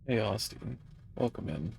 Hey Austin, welcome in.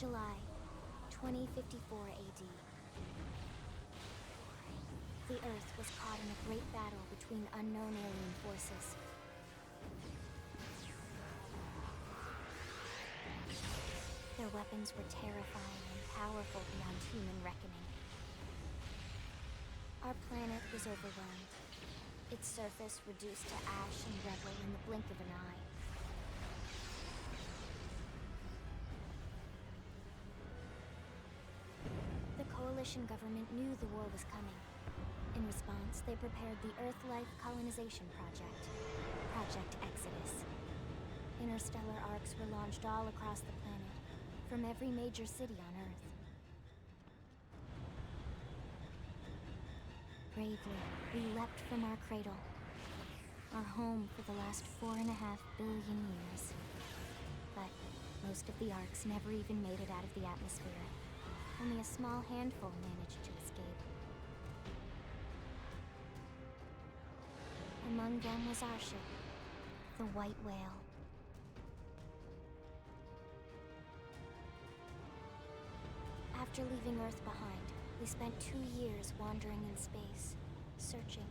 July 2054 AD. The Earth was caught in a great battle between unknown alien forces. Their weapons were terrifying and powerful beyond human reckoning. Our planet was overwhelmed, its surface reduced to ash and rubble in the blink of an eye. The Coalition government knew the war was coming. In response, they prepared the Earth-Life Colonization Project, Project Exodus. Interstellar arcs were launched all across the planet, from every major city on Earth. Bravely, we leapt from our cradle, our home for the last 4.5 billion years. But most of the arcs never even made it out of the atmosphere. Only a small handful managed to escape. Among them was our ship, the White Whale. After leaving Earth behind, we spent 2 years wandering in space, searching.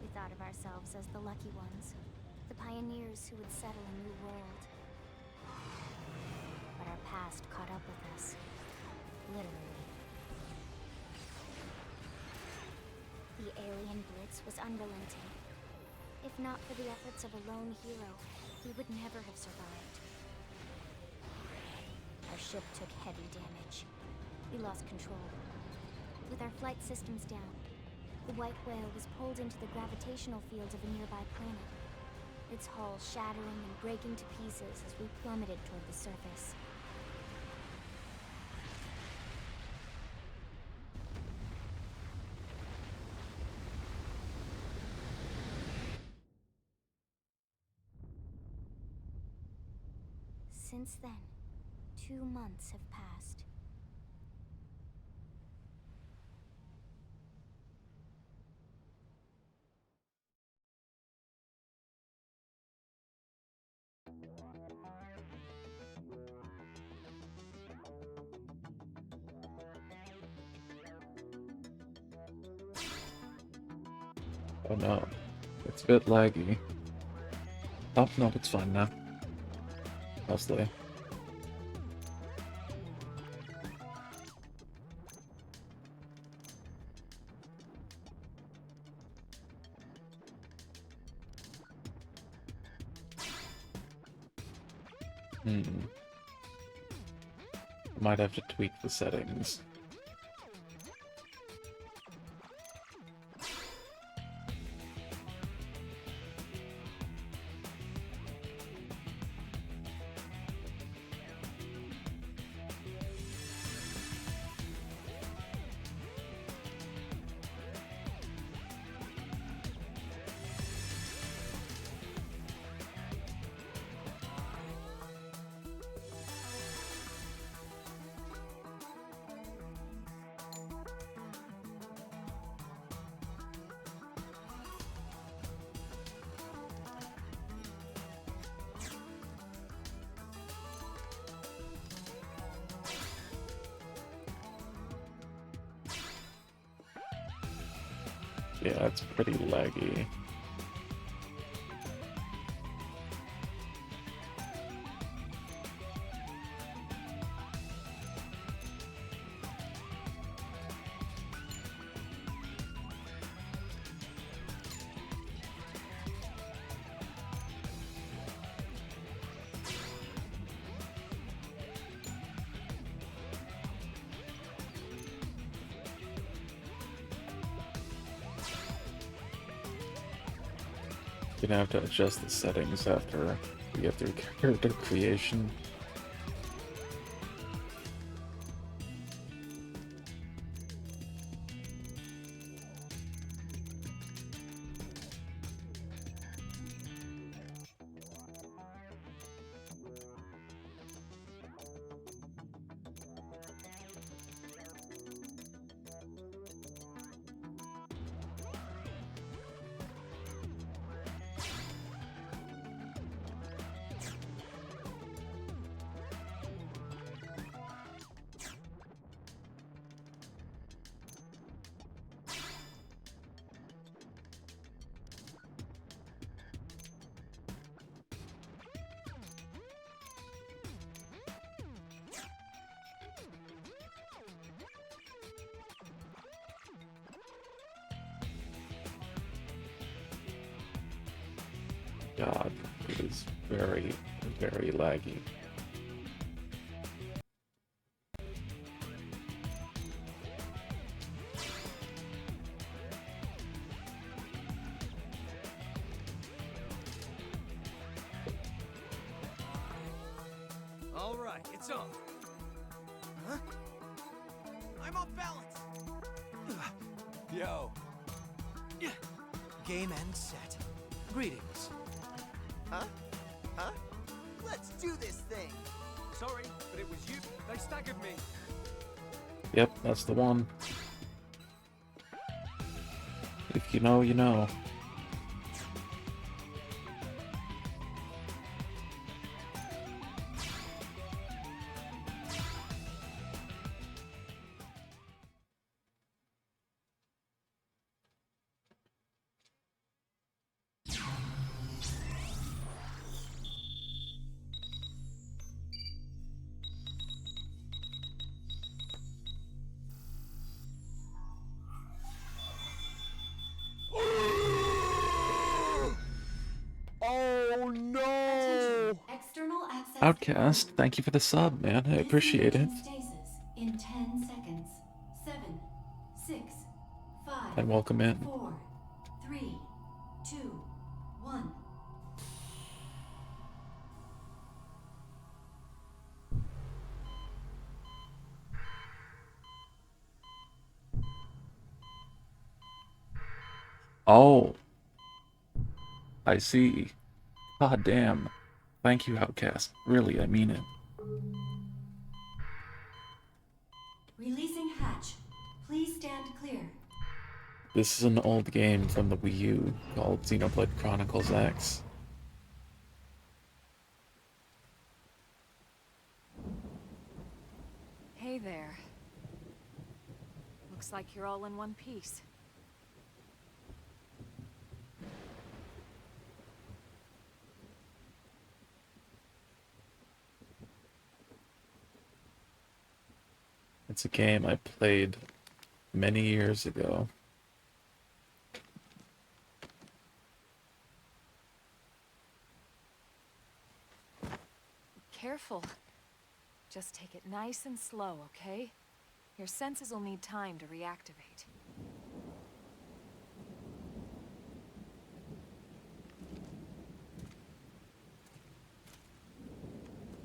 We thought of ourselves as the lucky ones, the pioneers who would settle a new world. But our past caught up with us, literally. The alien blitz was unrelenting. If not for the efforts of a lone hero, we would never have survived. Our ship took heavy damage. We lost control. With our flight systems down, the White Whale was pulled into the gravitational field of a nearby planet, its hull shattering and breaking to pieces as we plummeted toward the surface. Since then, 2 months have passed. Oh no, it's a bit laggy. Oh no, it's fine now. Mostly. Hmm. Might have to tweak the settings. Yeah, it's pretty laggy. Gonna have to adjust the settings after we get through character creation. God, it is very, very laggy. All right, it's on. Huh? I'm off balance. Yo. Game end set. Greetings. Huh? Huh? Let's do this thing! Sorry, but it was you. They staggered me. Yep, that's the one. If you know, you know. Oh no! External access Outcast, thank you for the sub, man. I appreciate it. stasis in 10 seconds. 7, 6, 5, And welcome in. 4, 3, 2, 1. Oh, I see. God damn. Thank you, Outcast. Really, I mean it. Releasing hatch. Please stand clear. This is an old game from the Wii U called Xenoblade Chronicles X. Hey there. Looks like you're all in one piece. It's a game I played many years ago. careful. Just take it nice and slow, okay? Your senses will need time to reactivate.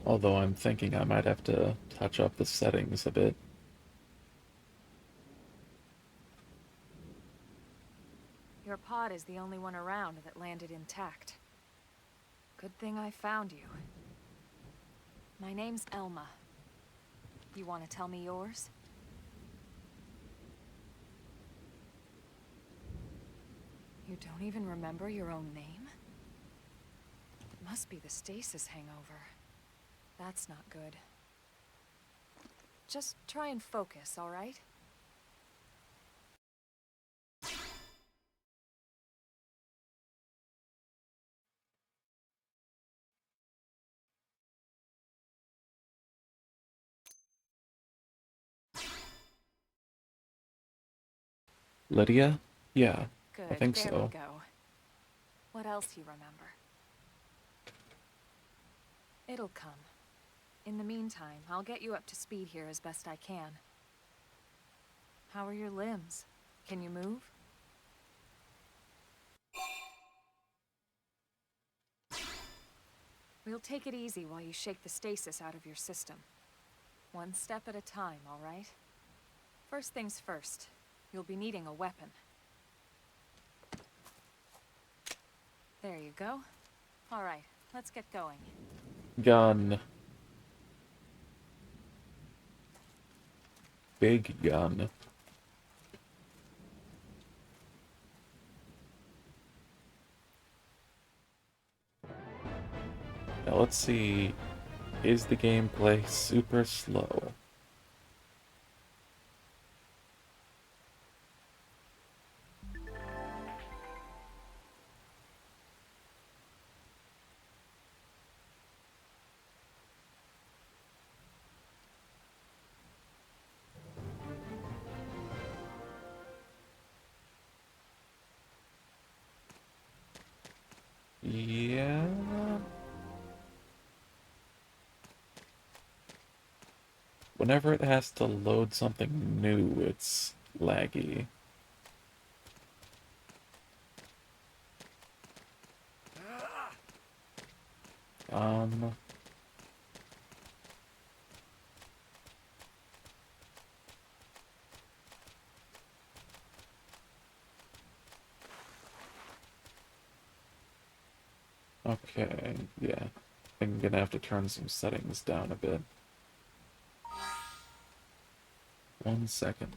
Although I'm thinking I might have to touch up the settings a bit. Your pod is the only one around that landed intact. Good thing I found you. My name's Elma. You want to tell me yours? You don't even remember your own name? It must be the stasis hangover. That's not good. Just try and focus, all right? Lydia? Yeah, Good, I think there so. we go. What else you remember? It'll come. In the meantime, I'll get you up to speed here as best I can. How are your limbs? Can you move? We'll take it easy while you shake the stasis out of your system. One step at a time, all right? First things first, you'll be needing a weapon. There you go. All right, let's get going. Gun. Big gun. Now let's see. Is the gameplay super slow? Yeah. Whenever it has to load something new, it's laggy. Um, okay, yeah. I'm gonna have to turn some settings down a bit. 1 second.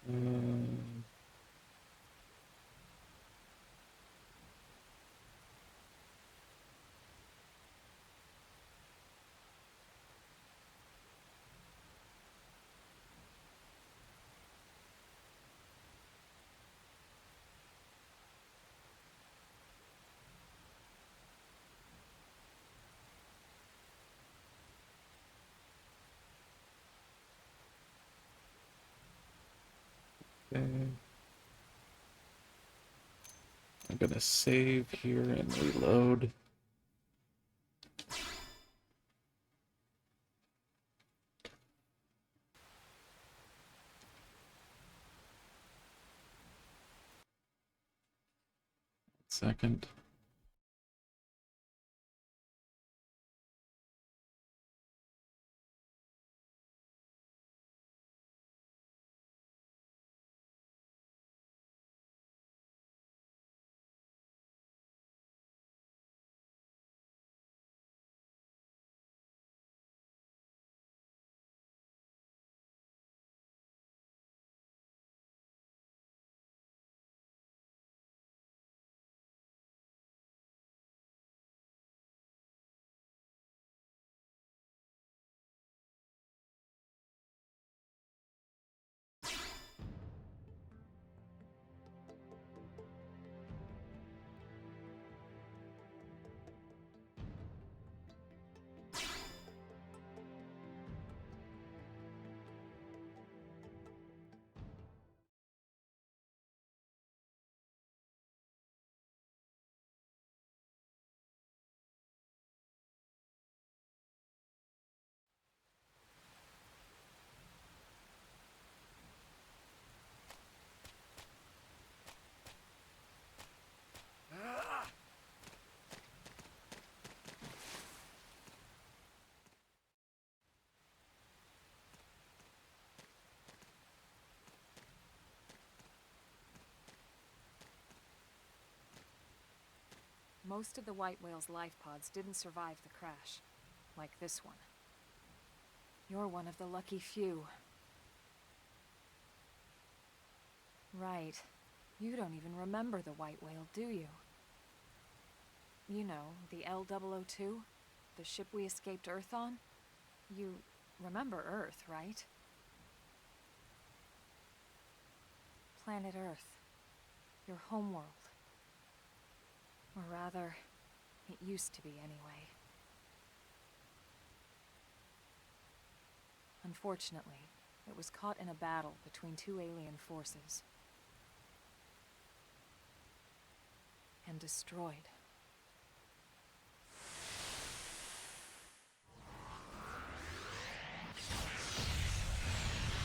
Um, okay. I'm gonna save here and reload. Second. most of the white whale's life pods didn't survive the crash, like this one. You're one of the lucky few. Right. You don't even remember the white whale, do you? You know, the L-002? The ship we escaped Earth on? You remember Earth, right? Planet Earth. Your homeworld. Or rather, it used to be anyway. Unfortunately, it was caught in a battle between two alien forces. And destroyed.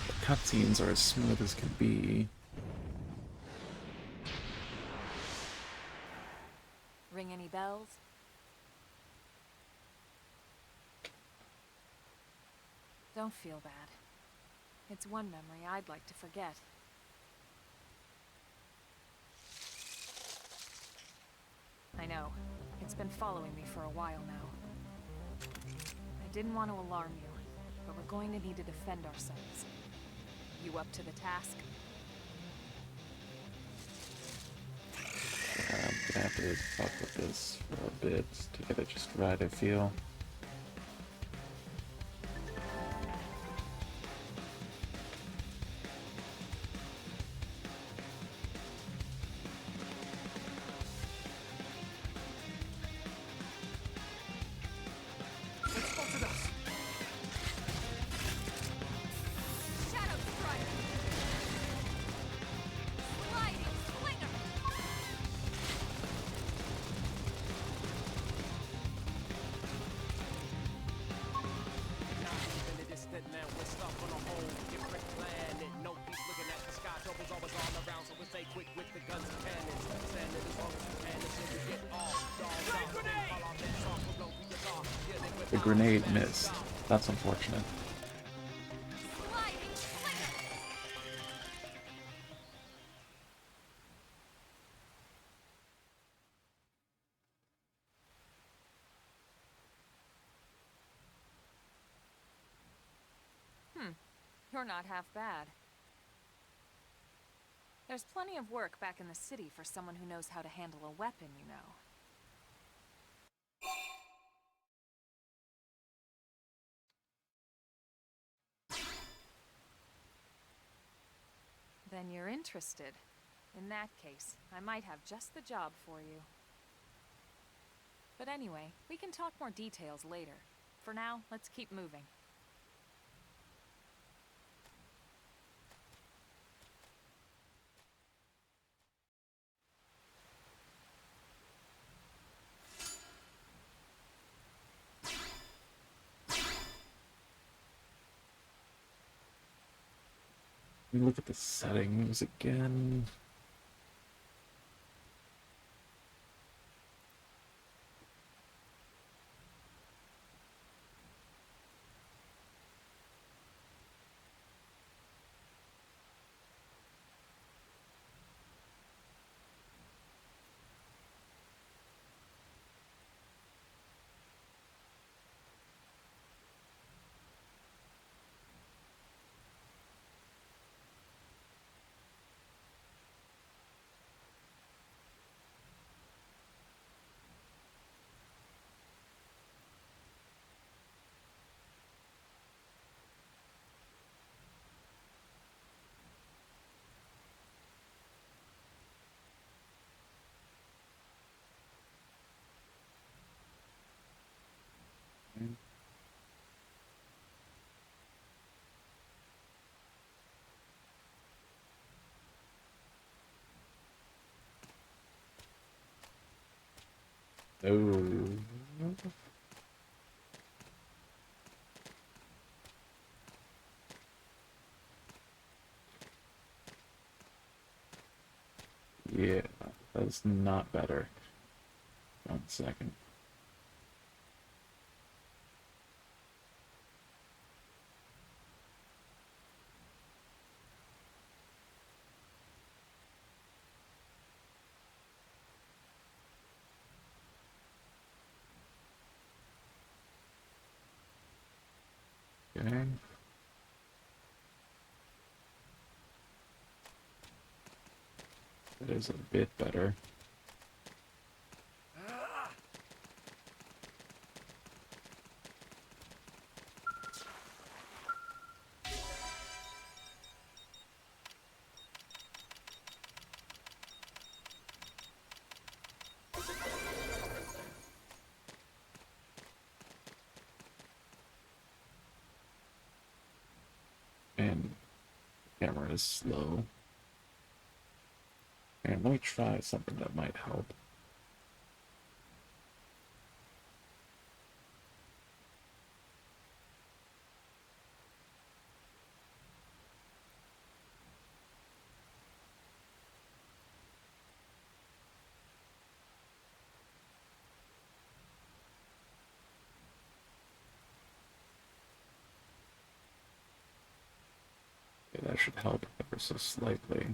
The cutscenes are as smooth as can be. Ring any bells? Don't feel bad. It's one memory I'd like to forget. I know. It's been following me for a while now. I didn't want to alarm you, but we're going to need to defend ourselves. You up to the task? I'm gonna have to talk with this for a bit to get it just right, I feel. The grenade missed. That's unfortunate. You're not half bad. There's plenty of work back in the city for someone who knows how to handle a weapon, you know. Then you're interested. In that case, I might have just the job for you. But anyway, we can talk more details later. For now, let's keep moving. Let me look at the settings again. Oh. Yeah, that's not better. 1 second. Okay. That is a bit better. And camera is slow. And let me try something that might help. Okay, that should help ever so slightly.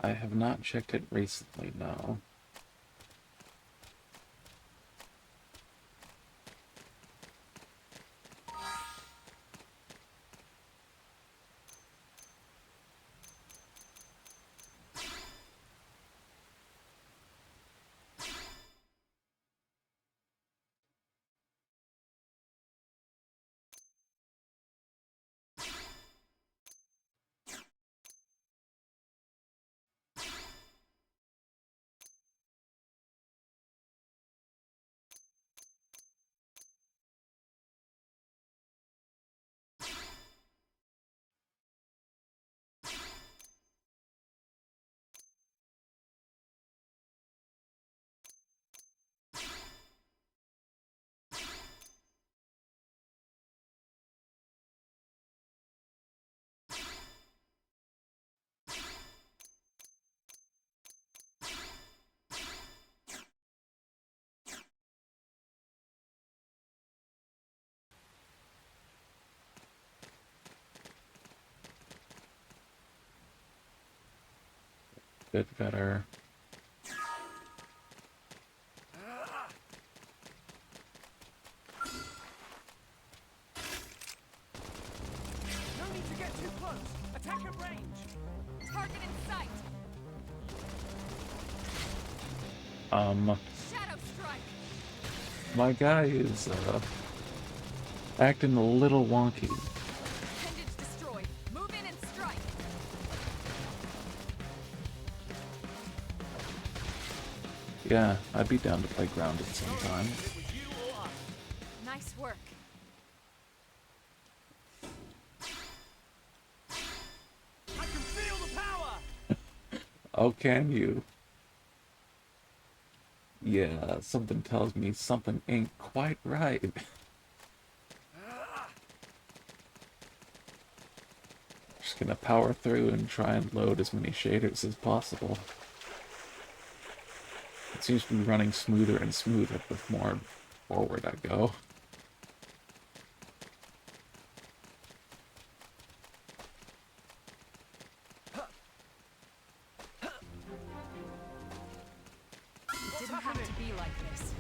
I have not checked it recently, no. Bit better. No need to get too close. Attack at range. Target in sight! Shadow strike! My guy is, acting a little wonky. Appendage destroyed. Move in and strike! Yeah, I'd be down to play grounded sometime. It was you or us. Nice work. I can feel the power. Oh, can you? Yeah, something tells me something ain't quite right. Just gonna power through and try and load as many shaders as possible. It seems to be running smoother and smoother the more forward I go. It didn't have to be like this.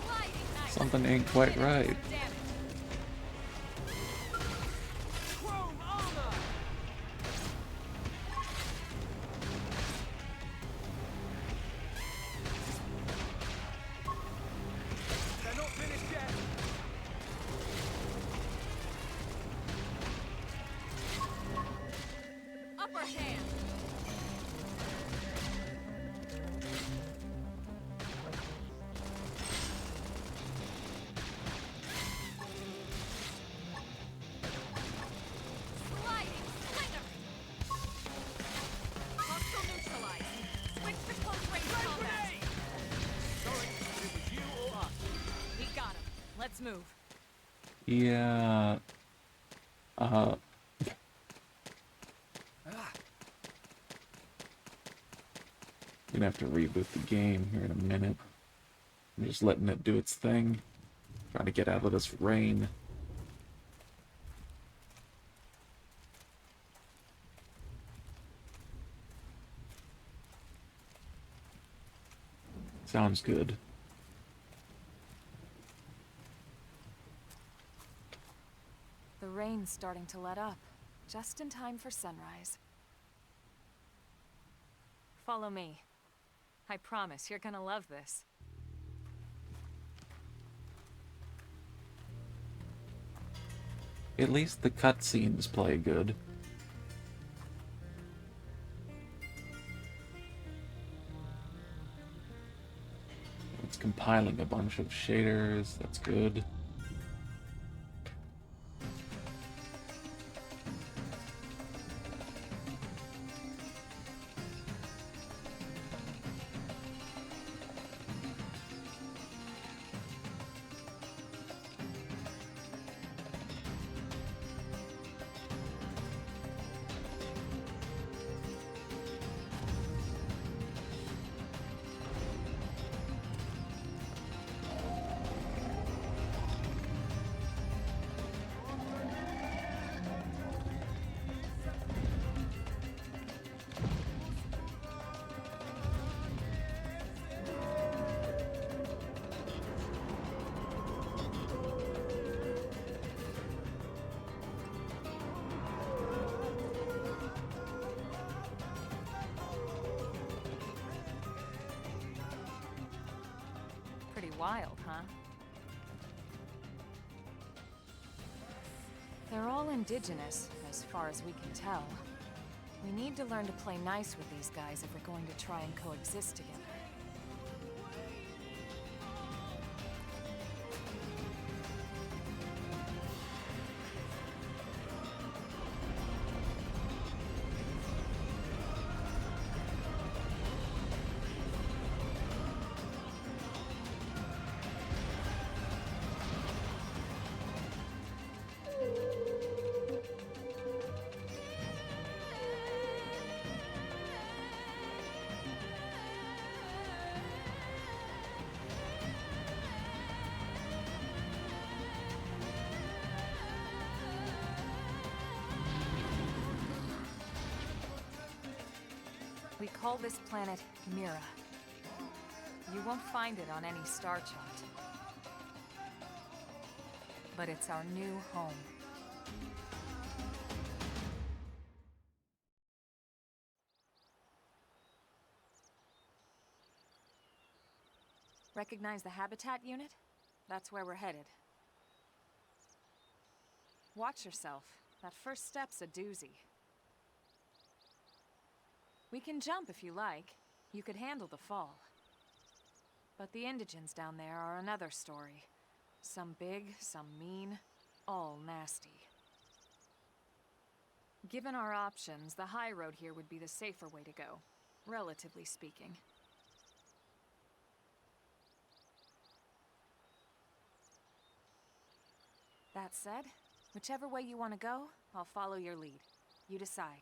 Sliding knife! Something ain't quite Finish right. some damage. Chrome armor. They're not finished yet. Upper hand! Sliding slinger! Hostile neutralized. Switch to close range combat. Grenade. Sorry, but it was you or us. We got him. Let's move. Yeah. Gonna have to reboot the game here in a minute. I'm just letting it do its thing. Trying to get out of this rain. Sounds good. The rain's starting to let up, just in time for sunrise. Follow me. I promise you're gonna love this. At least the cutscenes play good. It's compiling a bunch of shaders, that's good. Pretty wild, huh? They're all indigenous, as far as we can tell. We need to learn to play nice with these guys if we're going to try and coexist together. We call this planet Mira. You won't find it on any star chart. But it's our new home. Recognize the habitat unit? That's where we're headed. Watch yourself. That first step's a doozy. We can jump if you like. You could handle the fall. But the indigents down there are another story. Some big, some mean, all nasty. Given our options, the high road here would be the safer way to go, relatively speaking. That said, whichever way you want to go, I'll follow your lead. You decide.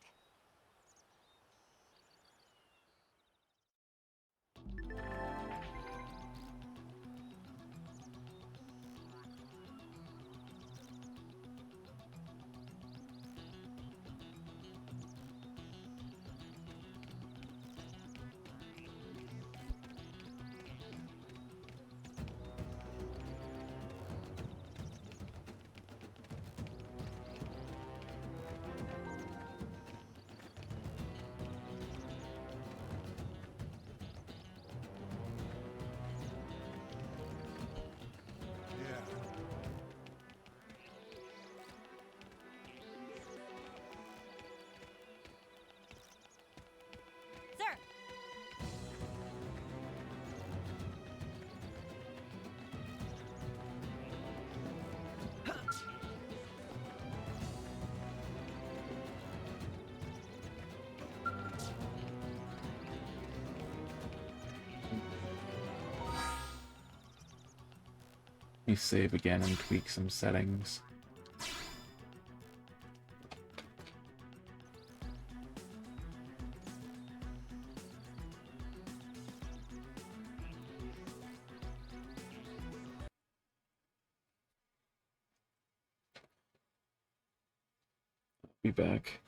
Let me save again and tweak some settings. Be back.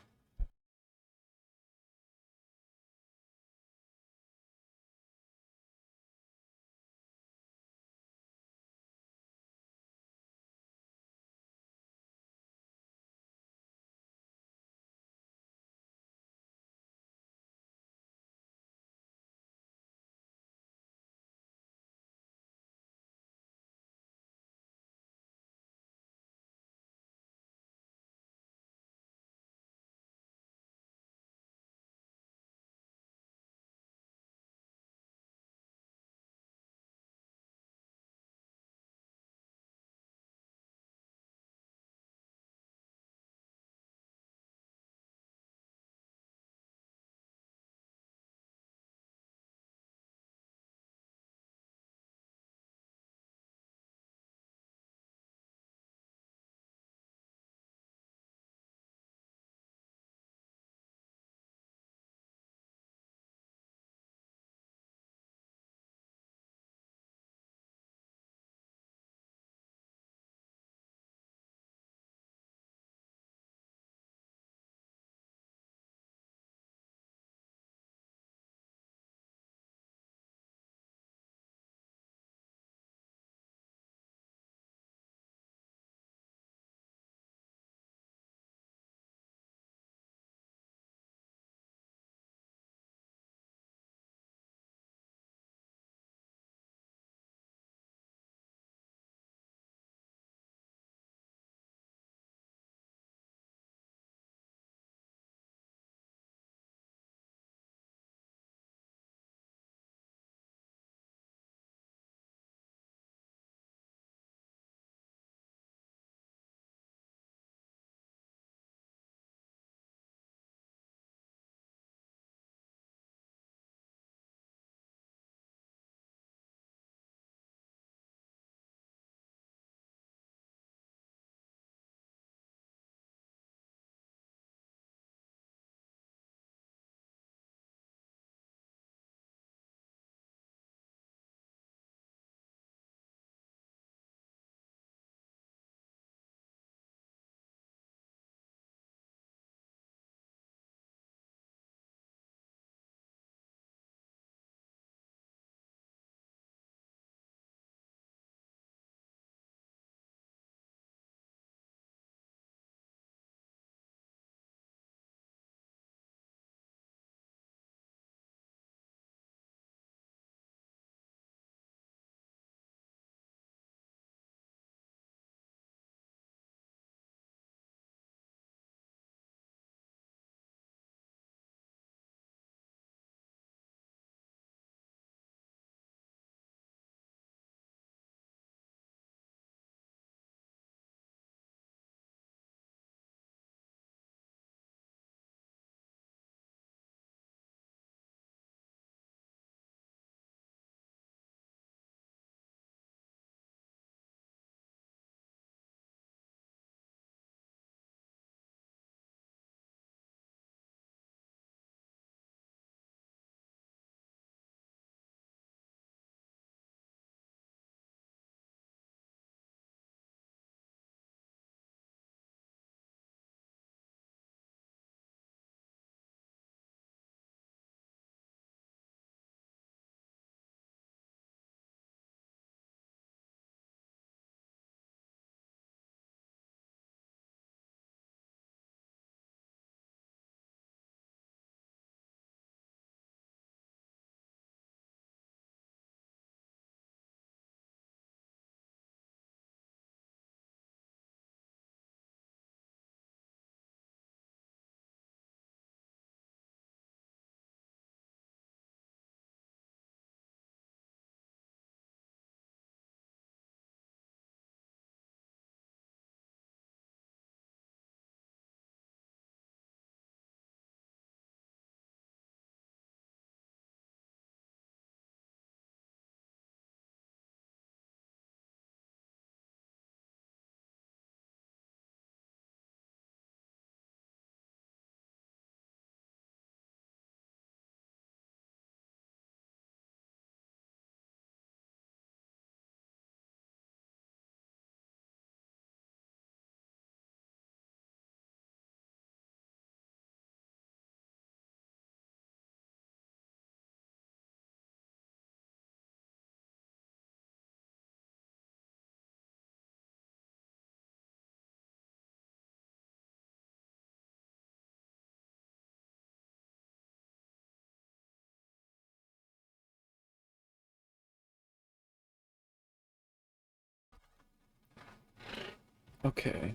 Okay.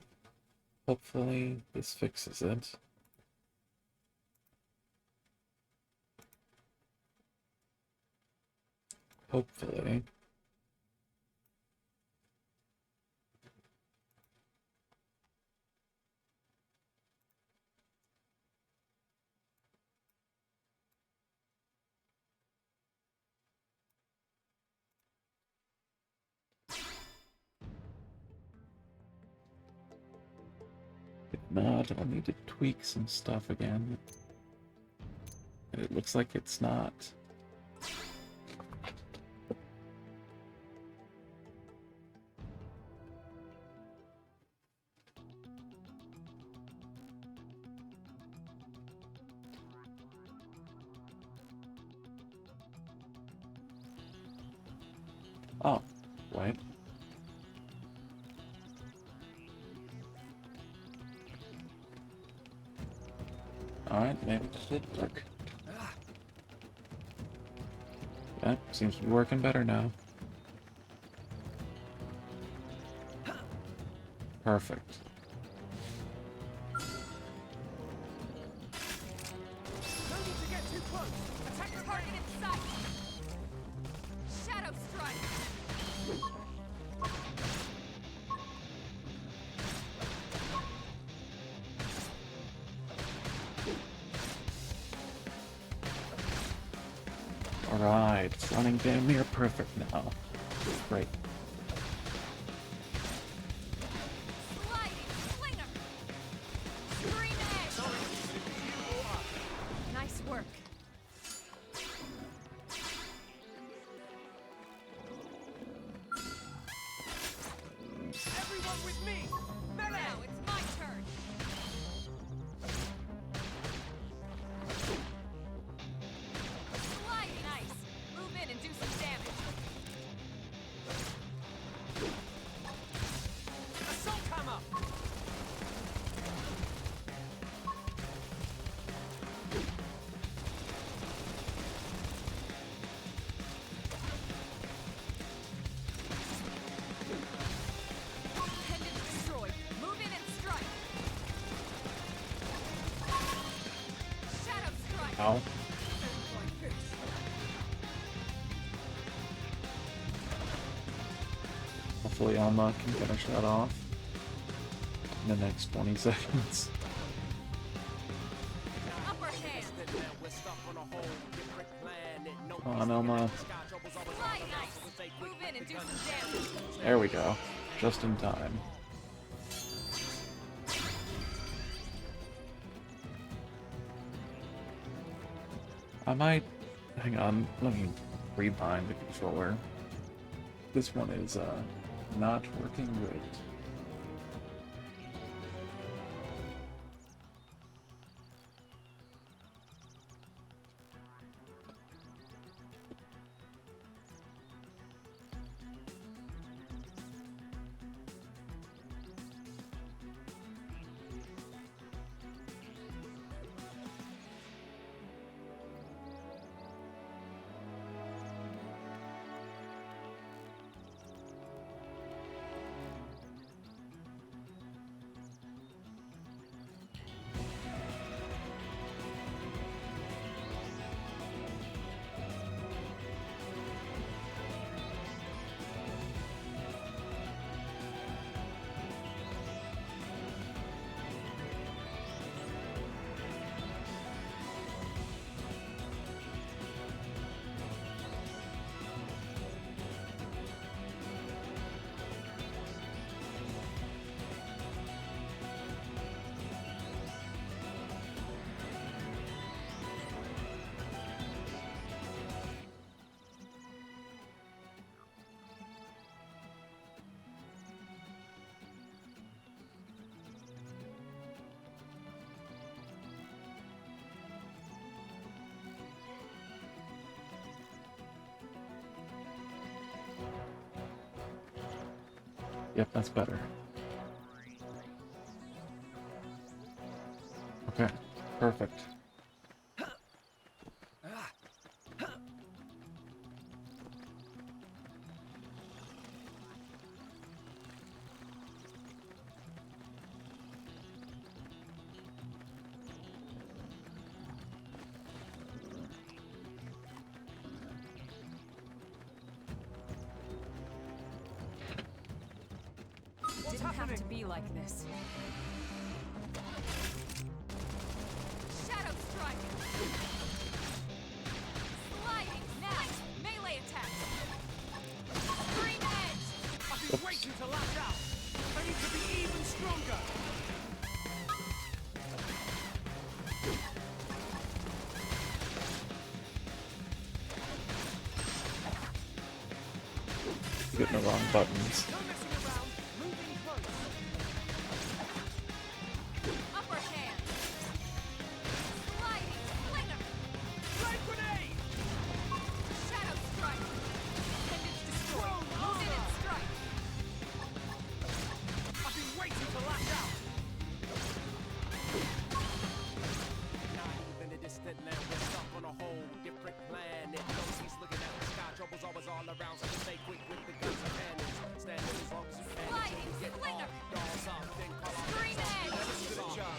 Hopefully this fixes it. Hopefully. If not, I'll need to tweak some stuff again. And it looks like it's not. Oh, wait. Alright, maybe it did work. Yeah, seems to be working better now. Perfect. No need to get too close. Attack the Target range. in sight! Shadow strike! Alright, it's running damn near perfect now. Great. Sliding slinger! Scream edge! Nice work. Everyone with me. Melee. Now it's my turn. Sliding nice. Move in and do some damage. Assault hammer. Pendant destroyed. Move in and strike. Shadow strike. Ow. Like this. Hopefully Alma can finish that off in the next 20 seconds. Upper hand. Come on, Alma. Slide nice. Move in and do some damage. There we go. Just in time. I might... Hang on, let me rebind the controller. This one is, not working great. Yep, that's better. Okay, perfect. it to be like this. Shadow strike! Sliding! Now! Melee attack! Green edge! I've been waiting to lash out. I need to be even stronger. You're getting the wrong buttons. No messing around. Moving close. Upper hand! Sliding! Slinger! Flame grenade! Shadow strike! Appendage destroyed! Zenith strike! I've been waiting to lash out. Not even a distant land. We're stuck on a whole different planet. No cease looking at the sky. Trouble's always all around. So stay quick with the guns and cannons. Standing as long as you can. Sliding! Get Slinger! off. Dolls off. Then call off. Green edge! Good job.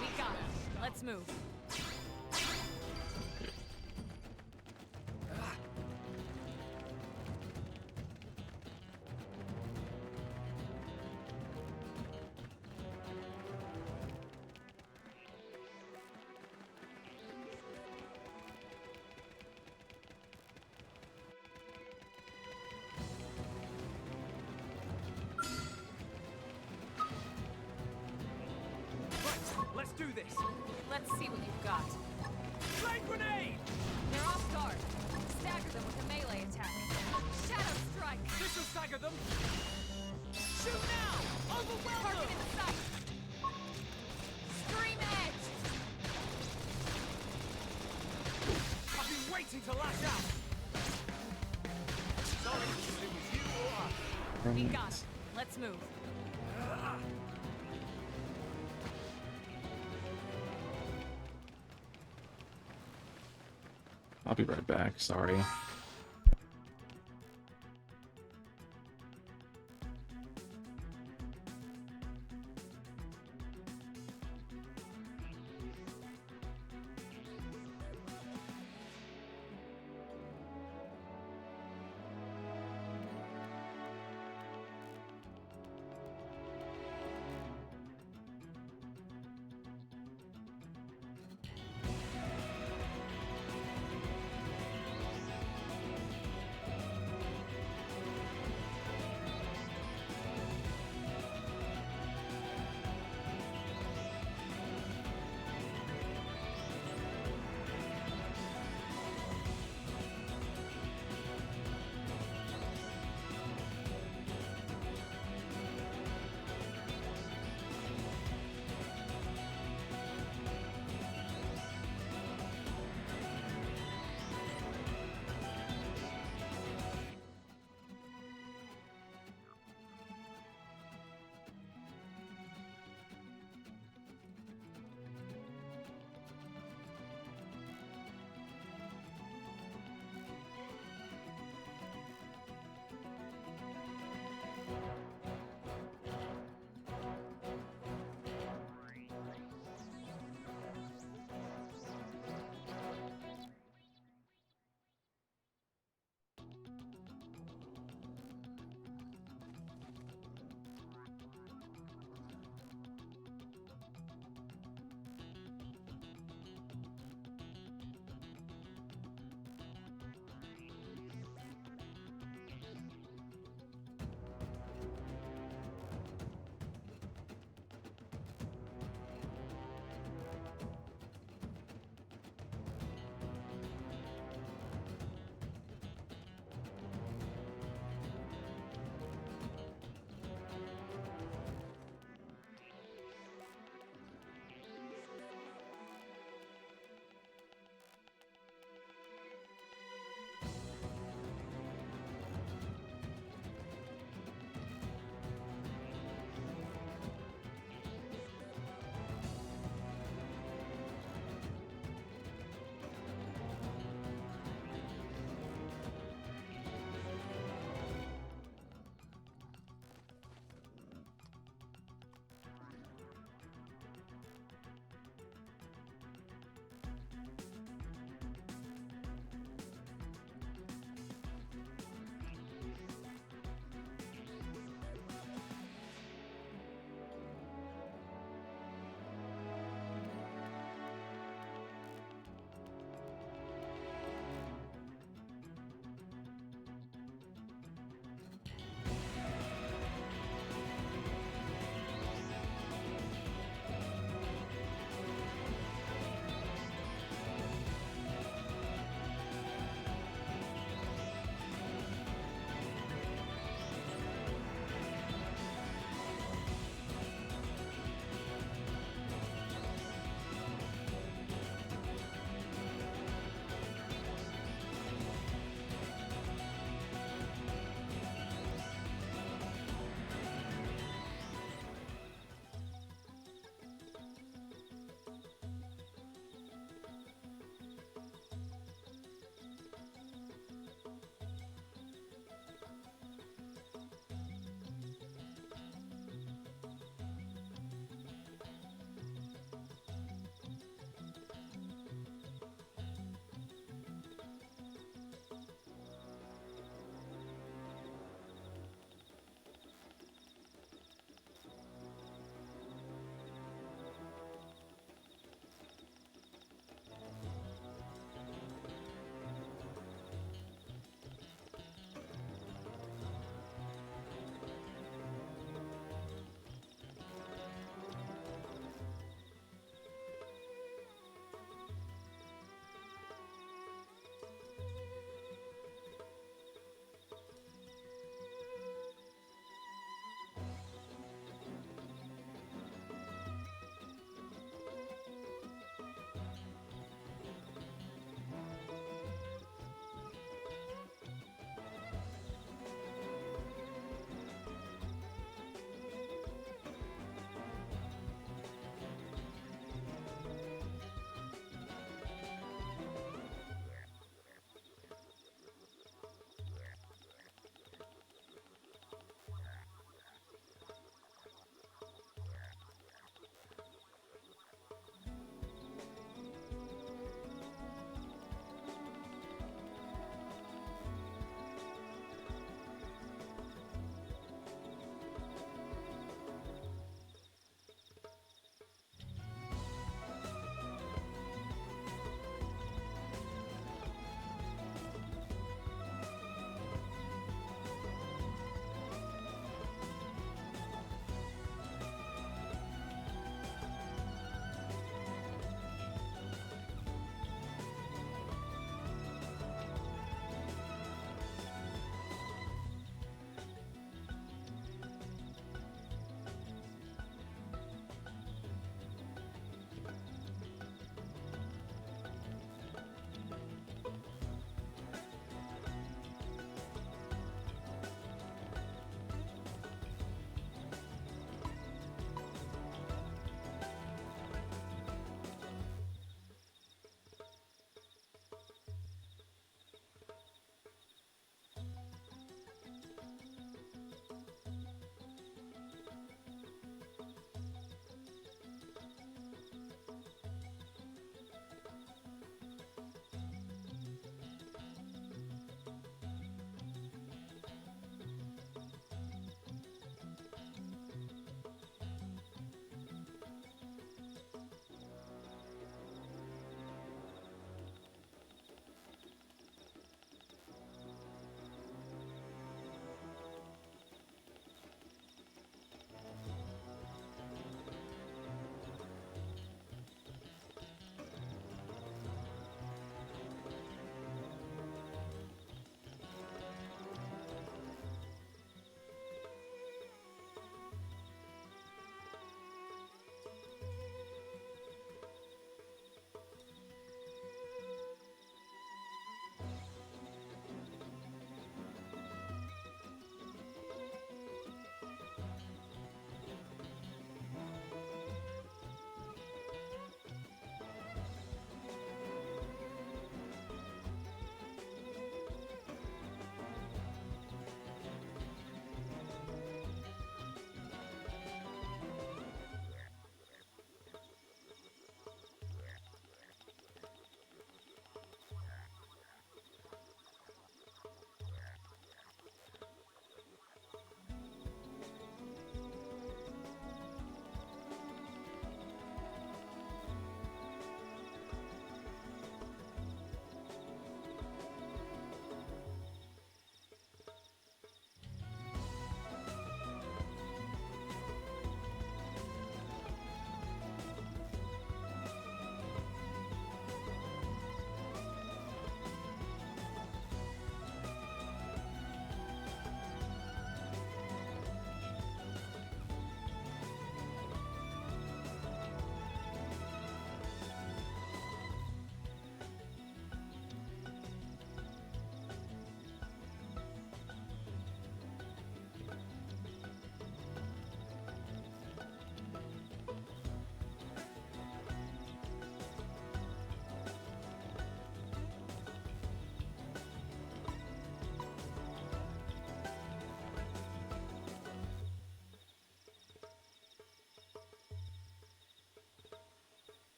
We got it. Let's move. Right, let's do this. Let's see what you've got. Flame grenade! They're off guard. Stagger them with a melee attack. Shadow strike! This'll stagger them. Shoot now! Overwhelm Target them! in sight! Scream edge! I've been waiting to lash out. Sorry, it was you or us. We got it. Let's move. I'll be right back. Sorry.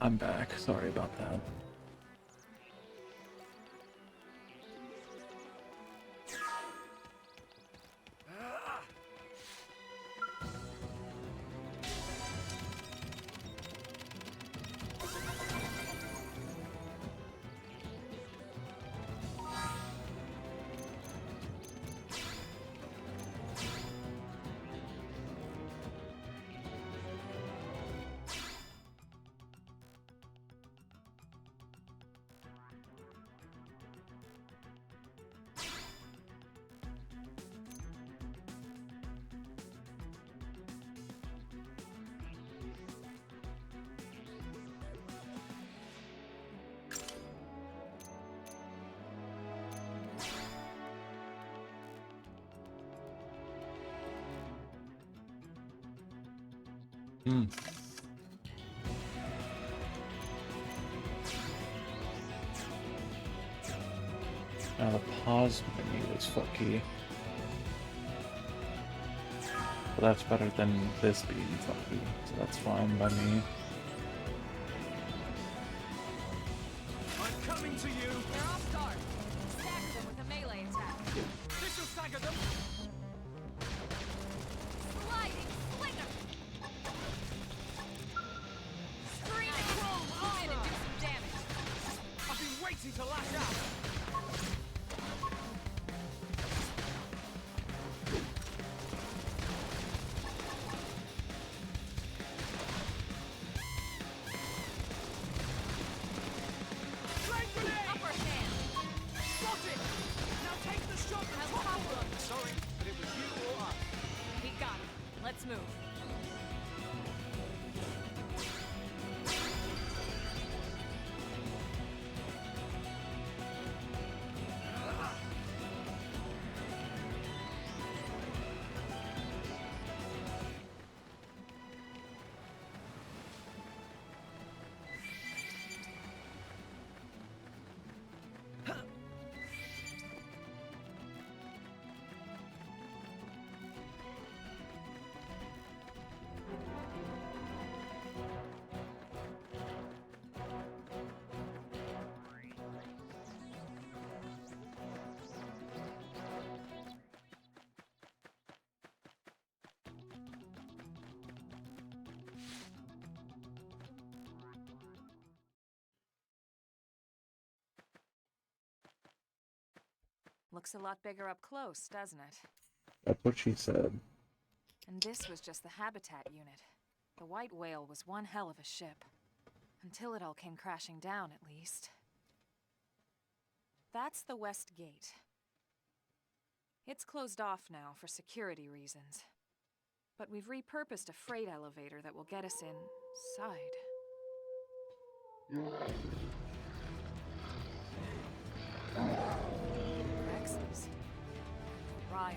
I'm back. Sorry about that. Hmm. Now the pause menu is funky. But that's better than this being funky, so that's fine by me. I'm coming to you! They're off guard. Stagger them with a melee attack. This'll stagger them! Sliding slinger! Screaming roll! Move in and do some damage. I've been waiting to lash out! Flame grenade! Upper hand. Spot it! Now take the shot and I'll topple them. Sorry, but it was you or us. We got him. Let's move. Looks a lot bigger up close, doesn't it? That's what she said. And this was just the habitat unit. The white whale was one hell of a ship. Until it all came crashing down, at least. That's the west gate. It's closed off now for security reasons. But we've repurposed a freight elevator that will get us inside. Rexes. Riled.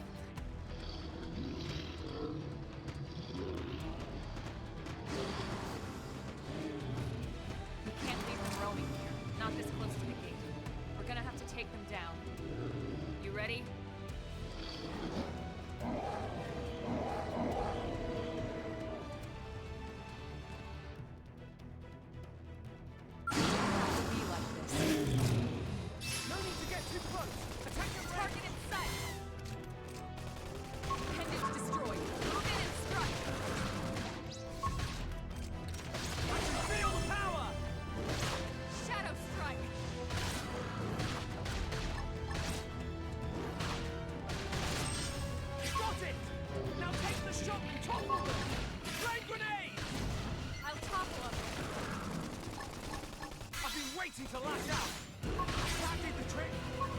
We can't leave them roaming here. Not this close to the gate. We're gonna have to take them down. You ready? Be like this. No need to get too close! Attack your Target in sight! Pendant destroyed. Move in and strike! I can feel the power! Shadow strike! Got it! Now take the shot and topple them! Flame grenade! I'll topple them. I've been waiting to lash out! That did the trick!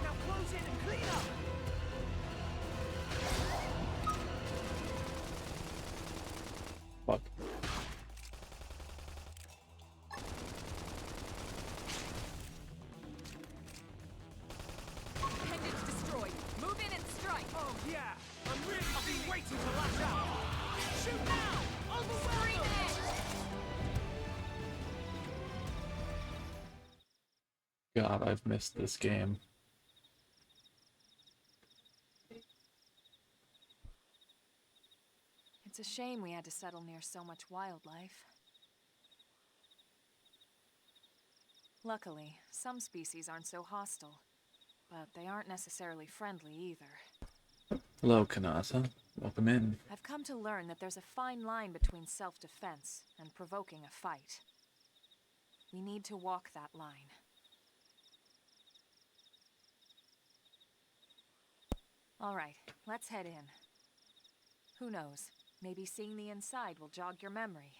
Now close in and clean up! Fuck. Pendant destroyed. Move in and strike. Oh yeah! I've been waiting to lash out! Shoot now! Overwhelm them! God, I've missed this game. It's a shame we had to settle near so much wildlife. Luckily, some species aren't so hostile. But they aren't necessarily friendly either. Hello, Kanata. Welcome in. I've come to learn that there's a fine line between self-defense and provoking a fight. We need to walk that line. All right, let's head in. Who knows? Maybe seeing the inside will jog your memory.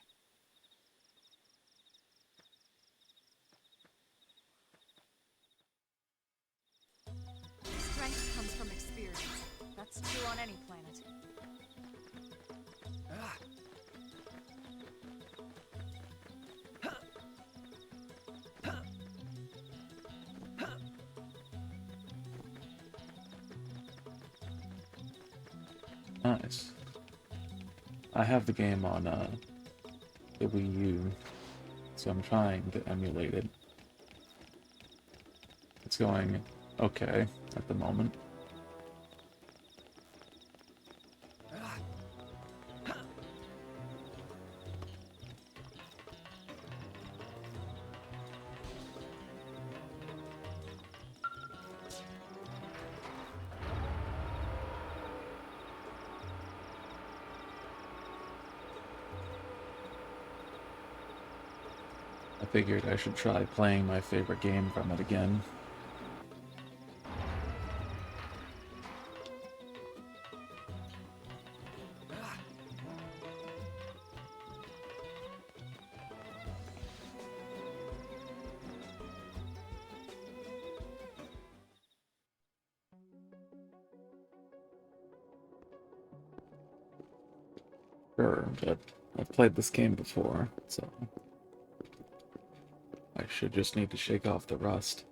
Strength comes from experience. That's true on any planet. Nice. I have the game on the Wii U, so I'm trying to emulate it. It's going okay at the moment. I figured I should try playing my favorite game from it again. Sure, but I've played this game before, so I should just need to shake off the rust.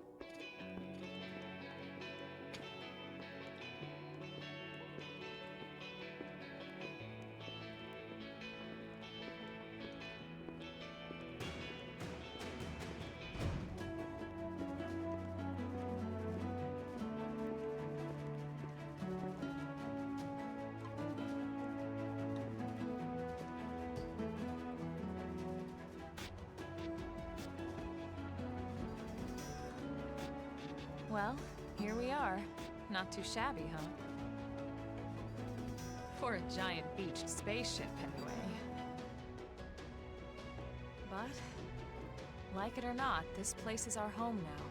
Well, here we are. Not too shabby, huh? For a giant beached spaceship, anyway. But, like it or not, this place is our home now.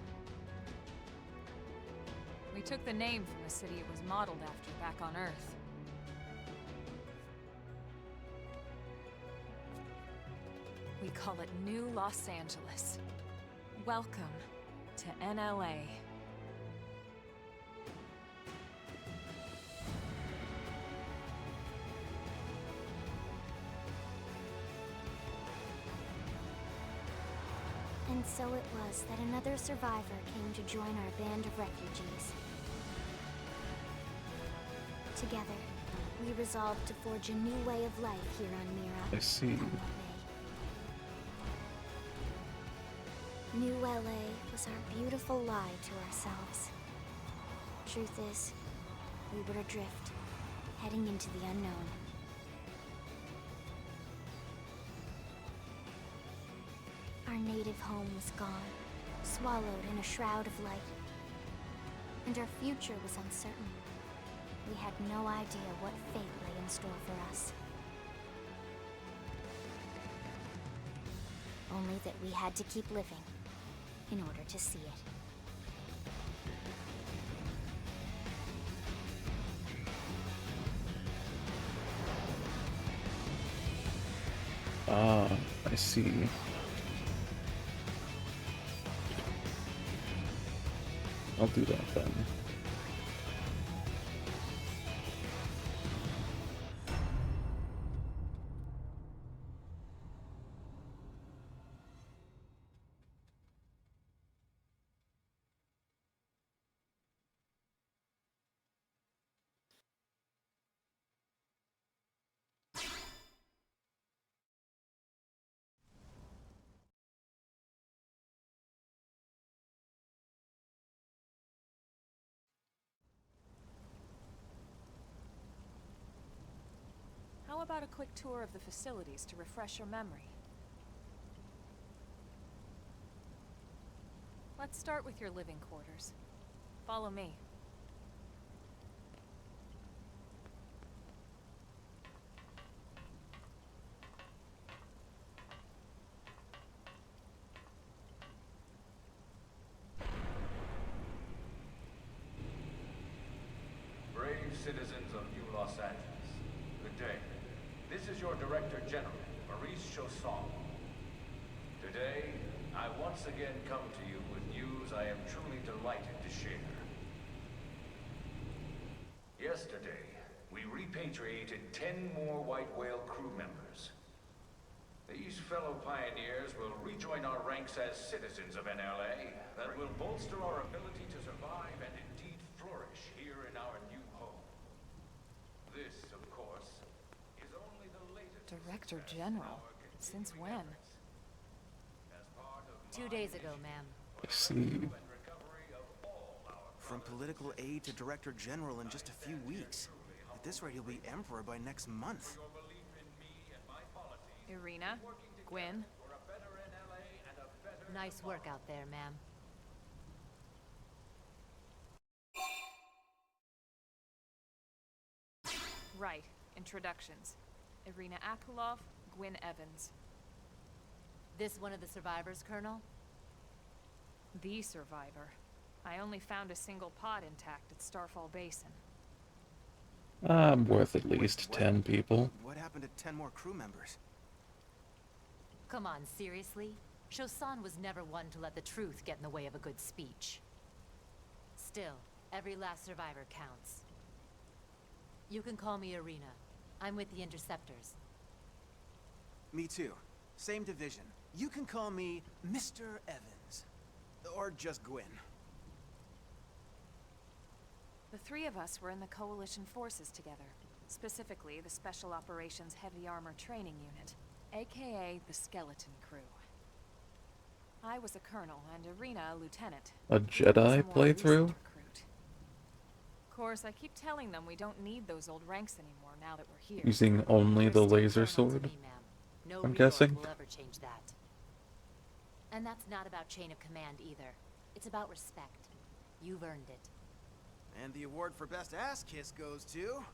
We took the name from the city it was modeled after back on Earth. We call it New Los Angeles. Welcome to NLA. And so it was that another survivor came to join our band of refugees. Together, we resolved to forge a new way of life here on Mira. I see. New LA was our beautiful lie to ourselves. Truth is, we were adrift, heading into the unknown. Our native home was gone, swallowed in a shroud of light. And our future was uncertain. We had no idea what fate lay in store for us. Only that we had to keep living in order to see it. Ah, I see. I'll do that then. How about a quick tour of the facilities to refresh your memory? Let's start with your living quarters. Follow me. Brave citizens of New Los Angeles, good day. This is your Director General, Maurice Chausson. Today, I once again come to you with news I am truly delighted to share. Yesterday, we repatriated 10 more White Whale crew members. These fellow pioneers will rejoin our ranks as citizens of NLA that will bolster our ability to survive and indeed flourish here in our new home. This, of course, is only the latest. Director General? Since when? 2 days ago, ma'am. I see. From political aide to Director General in just a few weeks. At this rate, he'll be Emperor by next month. Irina? Gwyn? Nice work out there, ma'am. Right. Introductions. Irina Akulov, Gwyn Evans. This one of the survivors, Colonel? The survivor. I only found a single pod intact at Starfall Basin. I'm worth at least 10 people. What happened to 10 more crew members? Come on, seriously? Chausson was never one to let the truth get in the way of a good speech. Still, every last survivor counts. You can call me Irina. I'm with the Interceptors. Me too. Same division. You can call me Mr. Evans. Or just Gwyn. The three of us were in the Coalition forces together. Specifically, the Special Operations Heavy Armor Training Unit, aka the Skeleton Crew. I was a colonel and Irina a lieutenant. A Jedi playthrough? Of course, I keep telling them we don't need those old ranks anymore now that we're here. Using only the laser Colonel to sword? me, ma'am. No I'm reorg guessing. will ever change that. And that's not about chain of command either. It's about respect. You've earned it. And the award for Best Ass Kiss goes to...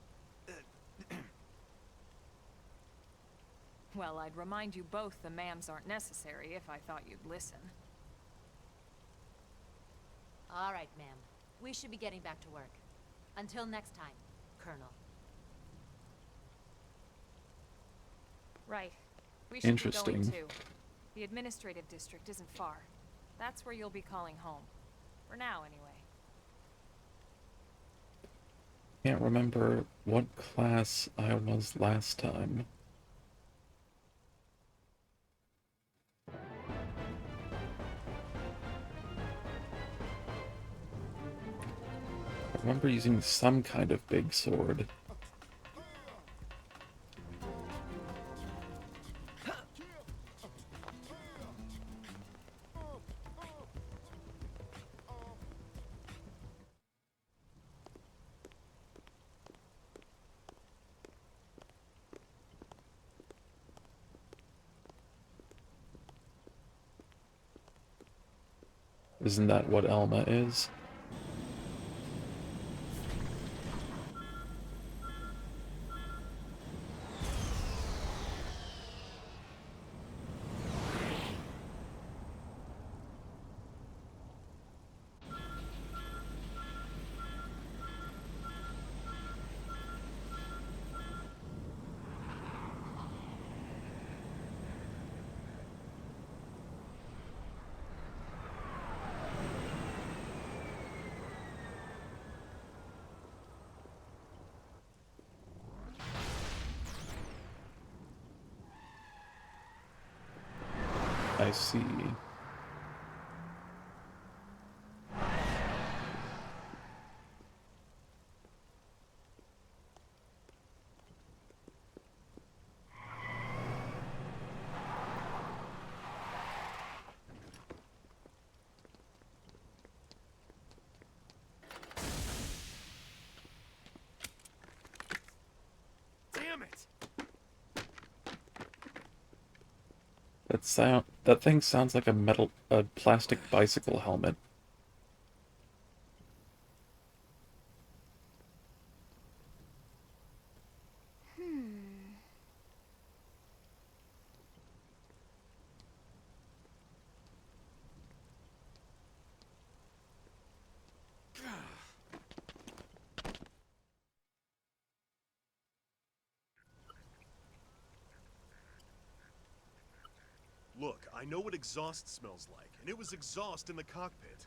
Well, I'd remind you both the ma'ams aren't necessary if I thought you'd listen. All right, ma'am. We should be getting back to work. Until next time, Colonel. Right. We should be Interesting. going too. The administrative district isn't far. That's where you'll be calling home. For now, anyway. Can't remember what class I was last time. I remember using some kind of big sword. Isn't that what Elma is? I see. Damn it! That thing sounds like a plastic bicycle helmet. Look, I know what exhaust smells like, and it was exhaust in the cockpit.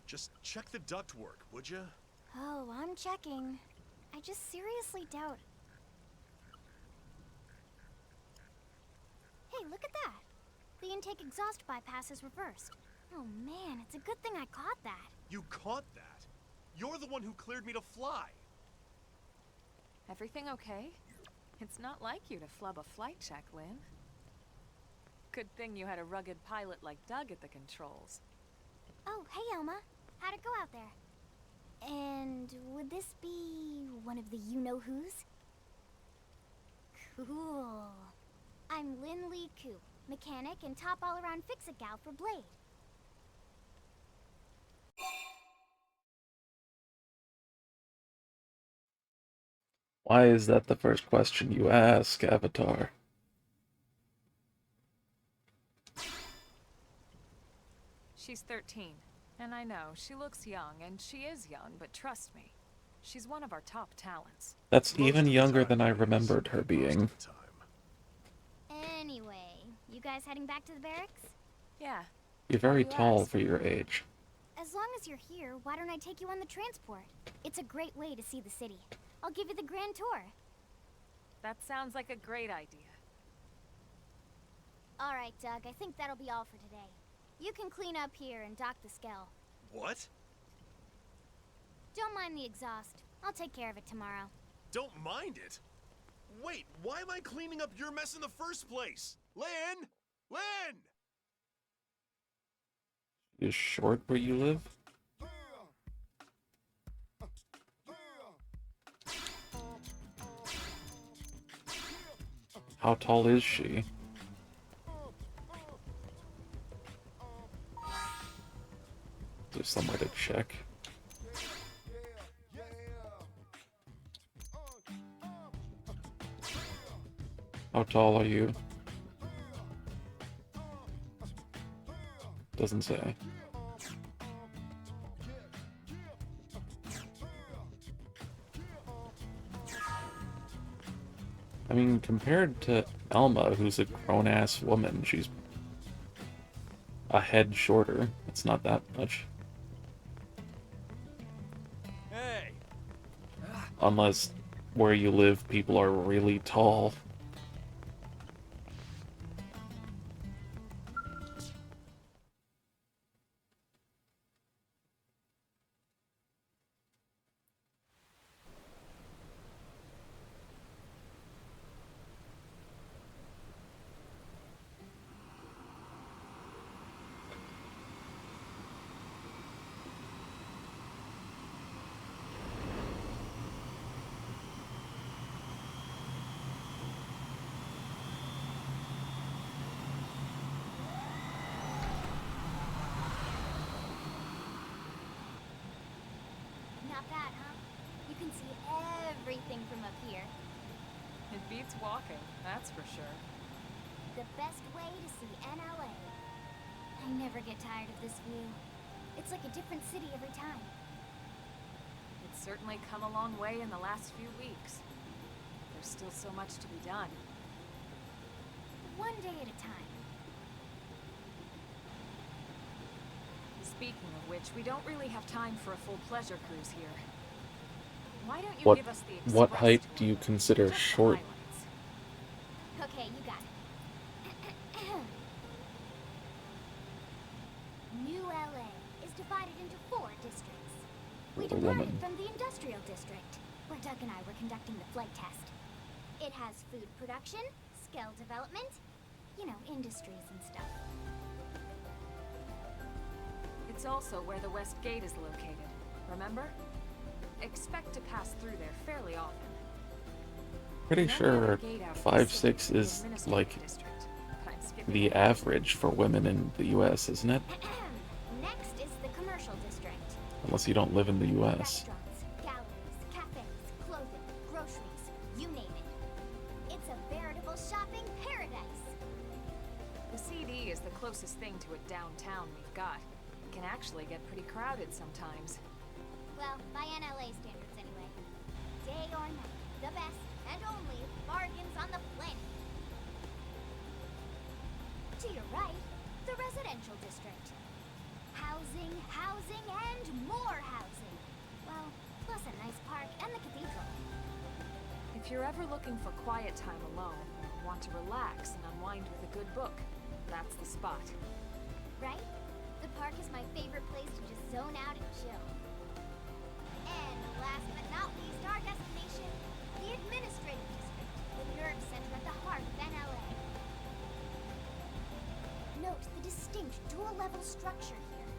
Just check the ductwork, would you? Oh, I'm checking. I just seriously doubt. Hey, look at that! The intake exhaust bypass is reversed. Oh man, it's a good thing I caught that. You caught that? You're the one who cleared me to fly. Everything okay? It's not like you to flub a flight check, Lynn. Good thing you had a rugged pilot like Doug at the controls. Oh, hey Elma. How'd it go out there? And would this be one of the you-know-whos? Cool. I'm Lynn Lee Koo, mechanic and top all-around fix-it gal for Blade. Why is that the first question you ask, Avatar? She's 13, and I know, she looks young, and she is young, but trust me, she's one of our top talents. That's Most even of the younger time, than I yes. remembered her Most being. of the time. Anyway, you guys heading back to the barracks? Yeah. You're very You tall asked. for your age. As long as you're here, why don't I take you on the transport? It's a great way to see the city. I'll give you the grand tour. That sounds like a great idea. All right, Doug, I think that'll be all for today. You can clean up here and dock the Skell. What? Don't mind the exhaust. I'll take care of it tomorrow. Don't mind it? Wait, why am I cleaning up your mess in the first place? Lynn! Lynn! Is short where you live? How tall is she? Is there somewhere to check? How tall are you? Doesn't say. I mean, compared to Elma, who's a grown-ass woman, she's a head shorter. It's not that much. Hey! Unless where you live, people are really tall. Not bad, huh? You can see everything from up here. It beats walking, that's for sure. The best way to see NLA. I never get tired of this view. It's like a different city every time. It's certainly come a long way in the last few weeks. There's still so much to be done. One day at a time. Speaking of which, we don't really have time for a full pleasure cruise here. Why don't you give us the express What height tour? do you consider Just the short? highlights. Okay, you got it. New LA is divided into 4 districts. We For a departed woman. from the industrial district, where Doug and I were conducting the flight test. It has food production, skill development, you know, industries and stuff. It's also where the West Gate is located, remember? Expect to pass through there fairly often. Pretty The only other sure gate out of the 5'6" city the is administrative like district, but I'm the average for women in the U.S., isn't it? Next is the commercial district. Unless you don't live in the U.S. Restaurants, galleries, cafes, clothing, groceries, you name it. It's a veritable shopping paradise. The CD is the closest thing to a downtown we've got. It can actually get pretty crowded sometimes. Well, by NLA standards anyway. Day or night, the best and only bargains on the planet. To your right, the residential district. Housing, housing, and more housing. Well, plus a nice park and the cathedral. If you're ever looking for quiet time alone, or want to relax and unwind with a good book, that's the spot. Right? The park is my favorite place to just zone out and chill. And last but not least, our destination, the administrative district, the nerve center at the heart of NLA. Note the distinct dual-level structure here.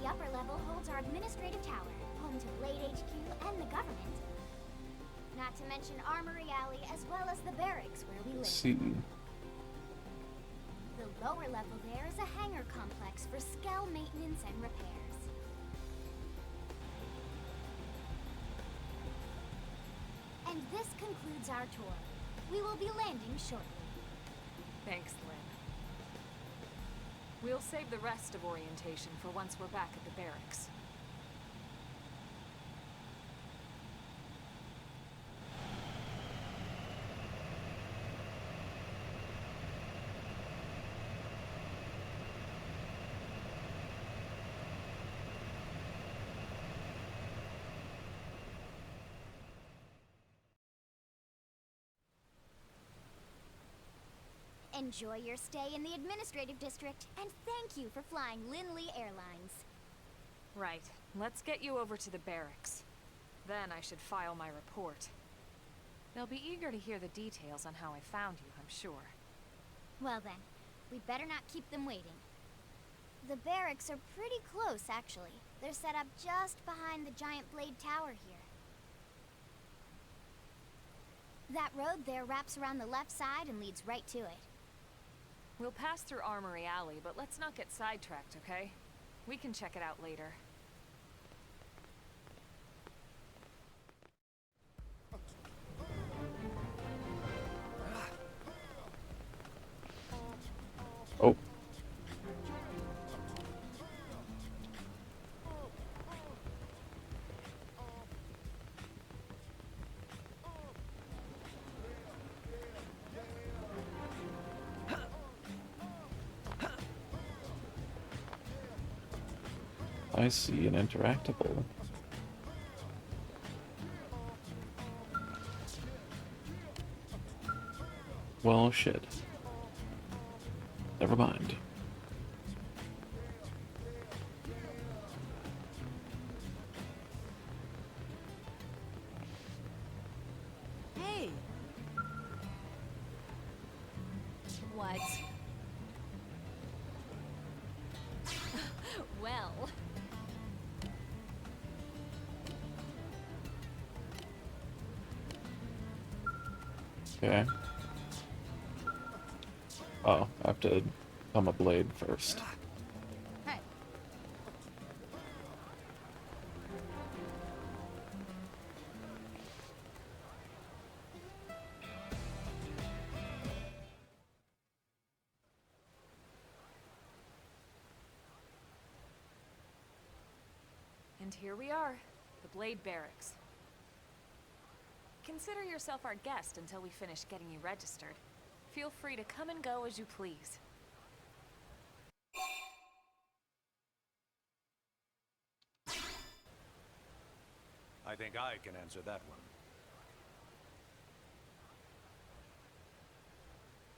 The upper level holds our administrative tower, home to Blade HQ and the government. Not to mention Armory Alley as well as the barracks where we live. See. The lower level there is a hangar complex for Skell maintenance and repairs. And this concludes our tour. We will be landing shortly. Thanks, Lynn. We'll save the rest of orientation for once we're back at the barracks. Enjoy your stay in the administrative district, and thank you for flying Linley Airlines. Right. Let's get you over to the barracks. Then I should file my report. They'll be eager to hear the details on how I found you, I'm sure. Well then, we better not keep them waiting. The barracks are pretty close, actually. They're set up just behind the giant blade tower here. That road there wraps around the left side and leads right to it. We'll pass through Armory Alley, but let's not get sidetracked, okay? We can check it out later. Oh. I see an interactable. Well, shit. Never mind. Hey! What? Well... Okay. Oh, I have to become a blade first. Hey. And here we are, the Blade Barracks. Consider yourself our guest until we finish getting you registered. Feel free to come and go as you please. I think I can answer that one.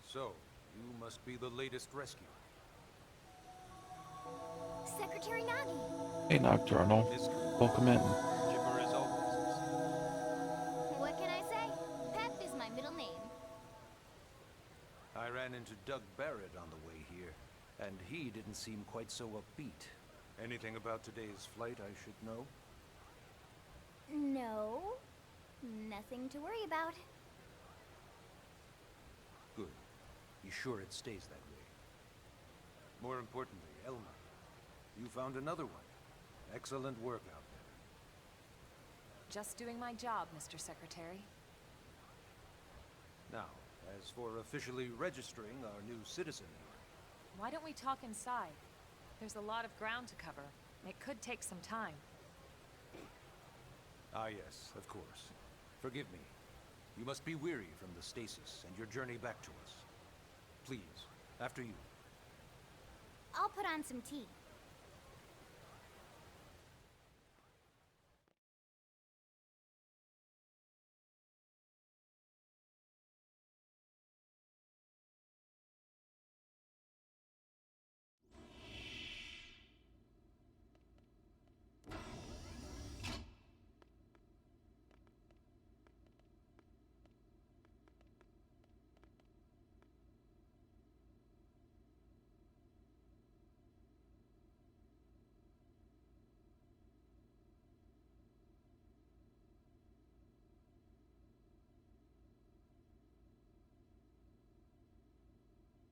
So, you must be the latest rescue. Secretary Nagi! Hey, Nocturnal. Welcome in. Chipper as always. What can I say? Pep is my middle name. I ran into Doug Barrett on the way here, and he didn't seem quite so upbeat. Anything about today's flight I should know? No. Nothing to worry about. Good. Be sure it stays that way. More importantly, Elma, you found another one. Excellent work out there. Just doing my job, Mr. Secretary. Now, as for officially registering our new citizen here. Why don't we talk inside? There's a lot of ground to cover. It could take some time. Ah yes, of course. Forgive me. You must be weary from the stasis and your journey back to us. Please, after you. I'll put on some tea.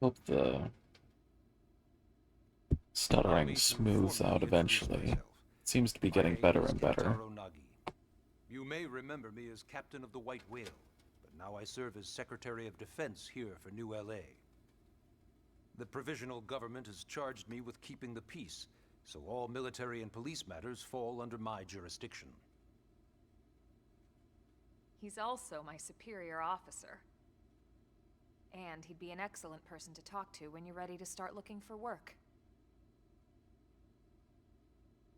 Hope the stuttering smooths out eventually. It seems to be getting better and better. You may remember me as captain of the White Whale, but now I serve as Secretary of Defense here for New LA. The provisional government has charged me with keeping the peace, so all military and police matters fall under my jurisdiction. He's also my superior officer. And he'd be an excellent person to talk to when you're ready to start looking for work.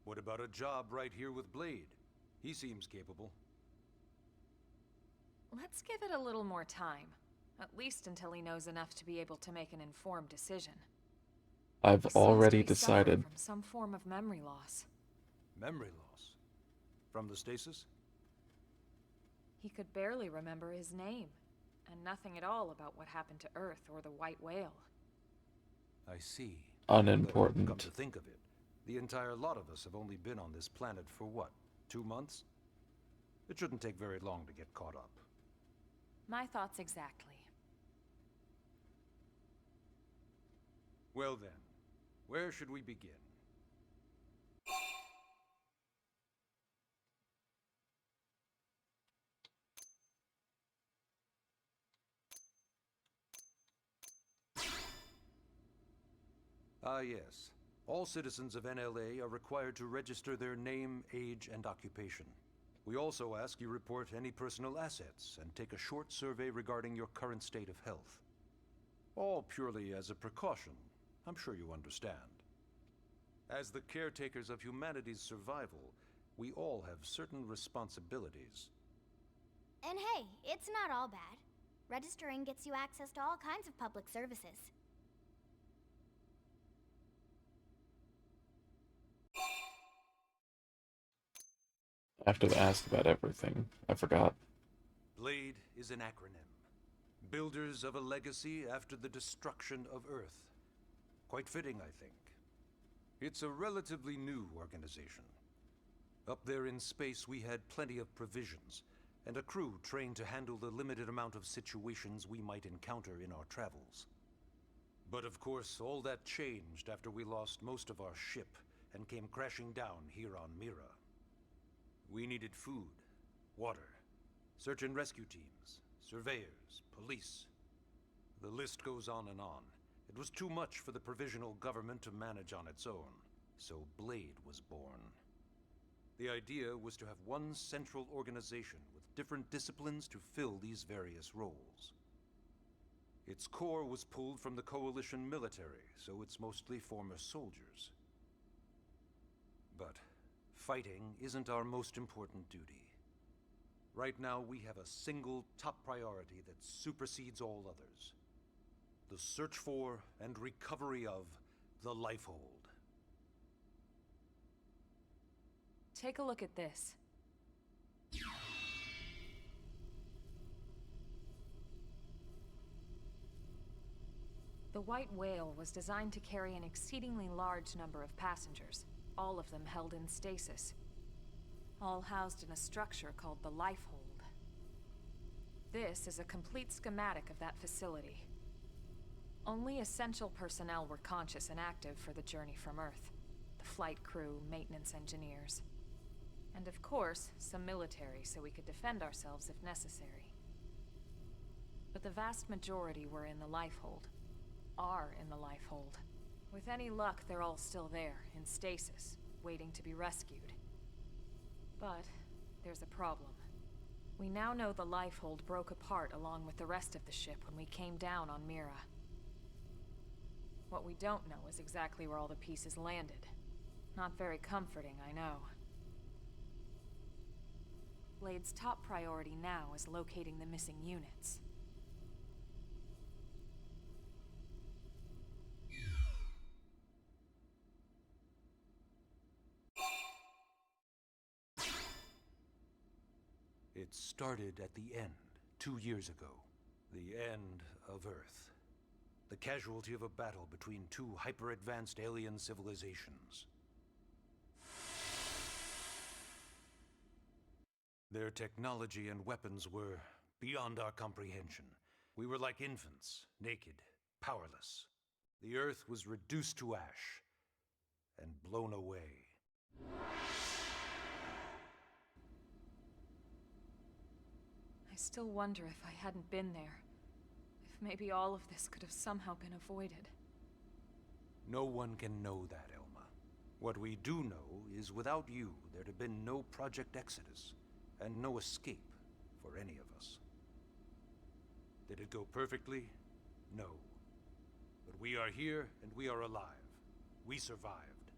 What about a job right here with Blade? He seems capable. Let's give it a little more time. At least until he knows enough to be able to make an informed decision. I've He seems already to be suffering decided. from some form of memory loss. Memory loss? From the stasis? He could barely remember his name, and nothing at all about what happened to Earth or the White Whale. I see. Unimportant. Though, come to think of it, the entire lot of us have only been on this planet for what, 2 months? It shouldn't take very long to get caught up. My thoughts exactly. Well then, where should we begin? Ah yes. All citizens of NLA are required to register their name, age, and occupation. We also ask you report any personal assets and take a short survey regarding your current state of health. All purely as a precaution. I'm sure you understand. As the caretakers of humanity's survival, we all have certain responsibilities. And hey, it's not all bad. Registering gets you access to all kinds of public services. I have to ask about everything. I forgot. BLADE is an acronym. Builders of a legacy after the destruction of Earth. Quite fitting, I think. It's a relatively new organization. Up there in space, we had plenty of provisions, and a crew trained to handle the limited amount of situations we might encounter in our travels. But of course, all that changed after we lost most of our ship and came crashing down here on Mira. We needed food, water, search and rescue teams, surveyors, police. The list goes on and on. It was too much for the provisional government to manage on its own, so BLADE was born. The idea was to have one central organization with different disciplines to fill these various roles. Its core was pulled from the Coalition military, so it's mostly former soldiers. But fighting isn't our most important duty. Right now, we have a single top priority that supersedes all others. The search for and recovery of the Lifehold. Take a look at this. The White Whale was designed to carry an exceedingly large number of passengers, all of them held in stasis, all housed in a structure called the Lifehold. This is a complete schematic of that facility. Only essential personnel were conscious and active for the journey from Earth. The flight crew, maintenance engineers. And of course, some military so we could defend ourselves if necessary. But the vast majority were in the lifehold. Are in the lifehold. With any luck, they're all still there, in stasis, waiting to be rescued. But there's a problem. We now know the lifehold broke apart along with the rest of the ship when we came down on Mira. What we don't know is exactly where all the pieces landed. Not very comforting, I know. Blade's top priority now is locating the missing units. It started at the end, 2 years ago. The end of Earth. The casualty of a battle between two hyper-advanced alien civilizations. Their technology and weapons were beyond our comprehension. We were like infants, naked, powerless. The Earth was reduced to ash and blown away. I still wonder if I hadn't been there. If maybe all of this could have somehow been avoided. No one can know that, Elma. What we do know is without you, there'd have been no Project Exodus, and no escape for any of us. Did it go perfectly? No. But we are here, and we are alive. We survived.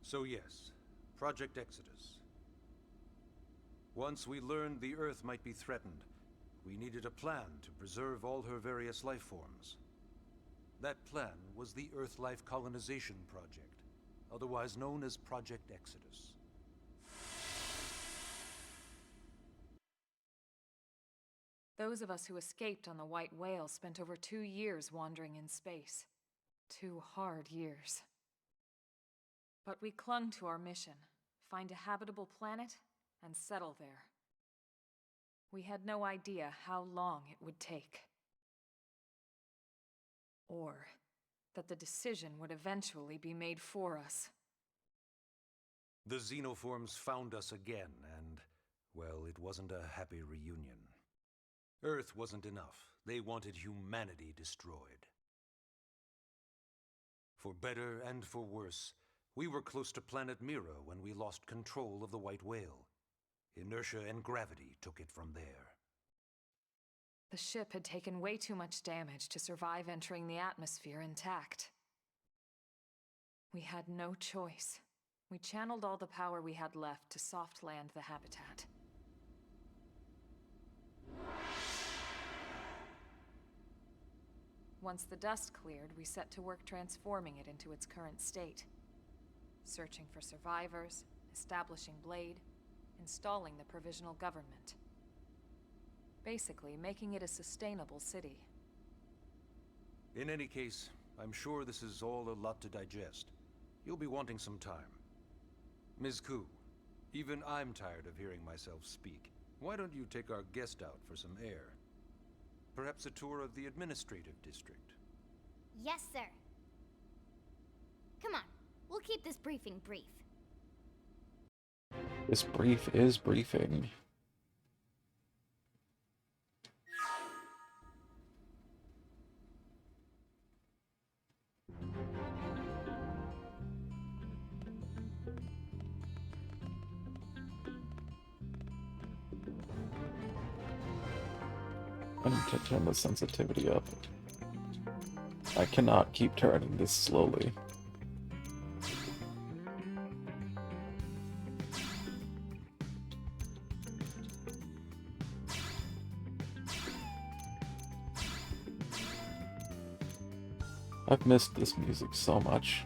So yes, Project Exodus. Once we learned the Earth might be threatened, we needed a plan to preserve all her various life forms. That plan was the Earth Life Colonization Project, otherwise known as Project Exodus. Those of us who escaped on the White Whale spent over 2 years wandering in space. 2 hard years. But we clung to our mission, find a habitable planet and settle there. We had no idea how long it would take. Or that the decision would eventually be made for us. The xenoforms found us again, and, well, it wasn't a happy reunion. Earth wasn't enough. They wanted humanity destroyed. For better and for worse, we were close to planet Mira when we lost control of the White Whale. Inertia and gravity took it from there. The ship had taken way too much damage to survive entering the atmosphere intact. We had no choice. We channeled all the power we had left to soft land the habitat. Once the dust cleared, we set to work transforming it into its current state. Searching for survivors, establishing Blade, installing the provisional government. Basically, making it a sustainable city. In any case, I'm sure this is all a lot to digest. You'll be wanting some time. Ms. Ku, even I'm tired of hearing myself speak. Why don't you take our guest out for some air? Perhaps a tour of the administrative district. Yes, sir. Come on, we'll keep this briefing brief. This brief is briefing. I need to turn the sensitivity up. I cannot keep turning this slowly. I've missed this music so much.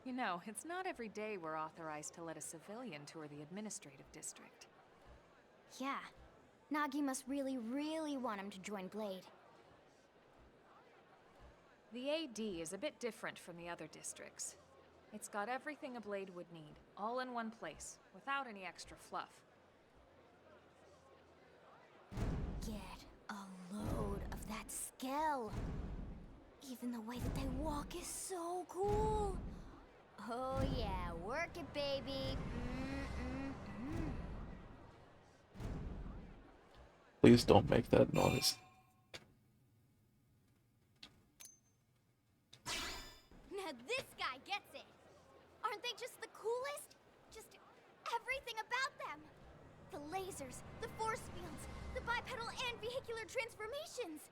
You know, it's not every day we're authorized to let a civilian tour the administrative district. Yeah. Nagi must really, really want him to join Blade. The AD is a bit different from the other districts. It's got everything a Blade would need, all in one place, without any extra fluff. Get a load of that Skell. Even the way that they walk is so cool. Oh yeah, work it, baby. Please don't make that noise. Now this guy gets it. Aren't they just the coolest? Just everything about them. The lasers, the force fields, the bipedal and vehicular transformations.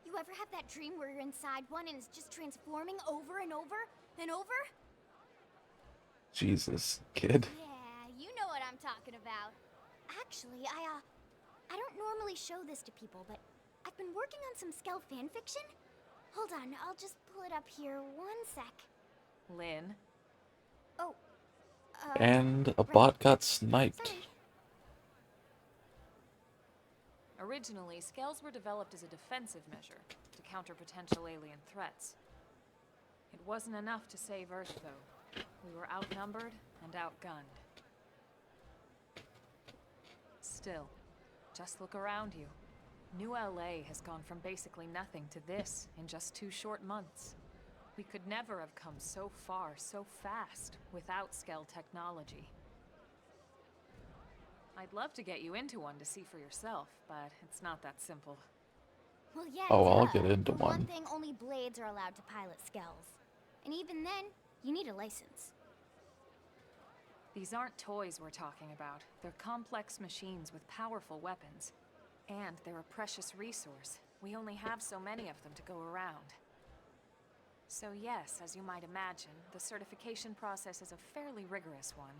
You ever have that dream where you're inside one and it's just transforming over and over and over? Jesus, kid. Yeah, you know what I'm talking about. Actually, I don't normally show this to people, but I've been working on some Skell fanfiction. Hold on, I'll just pull it up here 1 sec. Lynn? Oh, And a right. bot got sniped. Sorry. Originally, Skells were developed as a defensive measure to counter potential alien threats. It wasn't enough to save Earth, though. We were outnumbered and outgunned. Still, just look around you. New LA has gone from basically nothing to this in just 2 short months. We could never have come so far, so fast, without Skell technology. I'd love to get you into one to see for yourself, but it's not that simple. Well, yeah, Oh, I'll duh. get into For one. one thing, only Blades are allowed to pilot Skells. And even then, you need a license. These aren't toys we're talking about. They're complex machines with powerful weapons. And they're a precious resource. We only have so many of them to go around. So yes, as you might imagine, the certification process is a fairly rigorous one.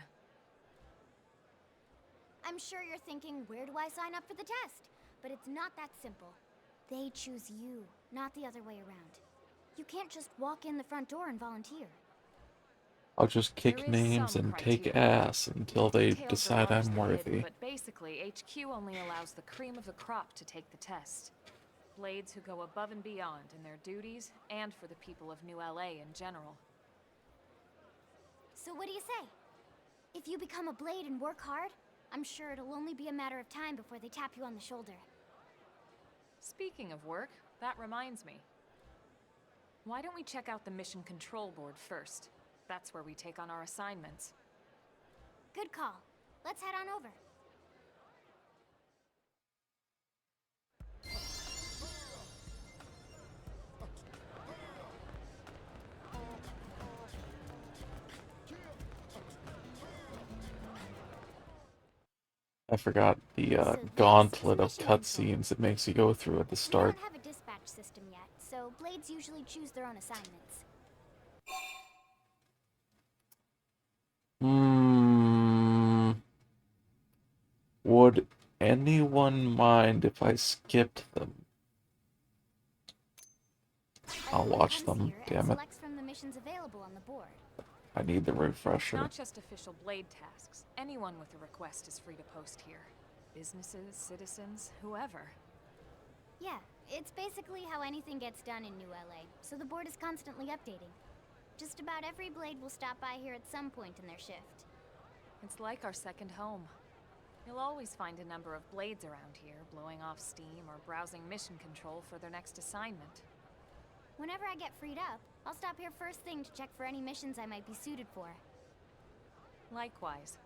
I'm sure you're thinking, where do I sign up for the test? But it's not that simple. They choose you, not the other way around. You can't just walk in the front door and volunteer. I'll just kick There is names some and take criteria. ass until they Details are decide I'm largely hidden, worthy. but basically, HQ only allows the cream of the crop to take the test. Blades who go above and beyond in their duties, and for the people of New LA in general. So what do you say? If you become a Blade and work hard, I'm sure it'll only be a matter of time before they tap you on the shoulder. Speaking of work, that reminds me. Why don't we check out the mission control board first? That's where we take on our assignments. Good call. Let's head on over. I forgot the So this gauntlet of is mission info. cutscenes it makes you go through at the We start. don't have a dispatch system yet, so Blades usually choose their own assignments. Would anyone mind if I skipped them? I'll Everyone watch comes them, here and damn it. selects from the missions available on the board. I need the refresher. Not just official Blade tasks. Anyone with a request is free to post here. Businesses, citizens, whoever. Yeah, it's basically how anything gets done in New LA, so the board is constantly updating. Just about every Blade will stop by here at some point in their shift. It's like our second home. You'll always find a number of Blades around here, blowing off steam or browsing mission control for their next assignment. Whenever I get freed up, I'll stop here first thing to check for any missions I might be suited for. Likewise.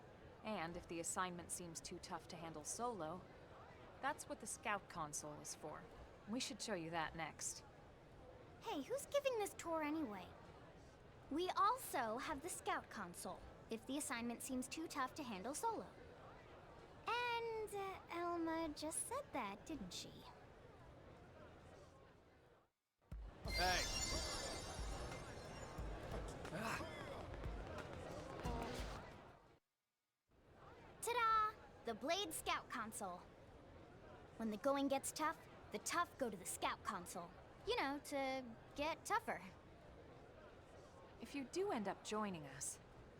And if the assignment seems too tough to handle solo, that's what the Scout Console is for. We should show you that next. Hey, who's giving this tour anyway? We also have the Scout Console, if the assignment seems too tough to handle solo. And Elma just said that, didn't she? Hey. Ta-da! The Blade Scout Console. When the going gets tough, the tough go to the Scout Console. You know, to get tougher. If you do end up joining us,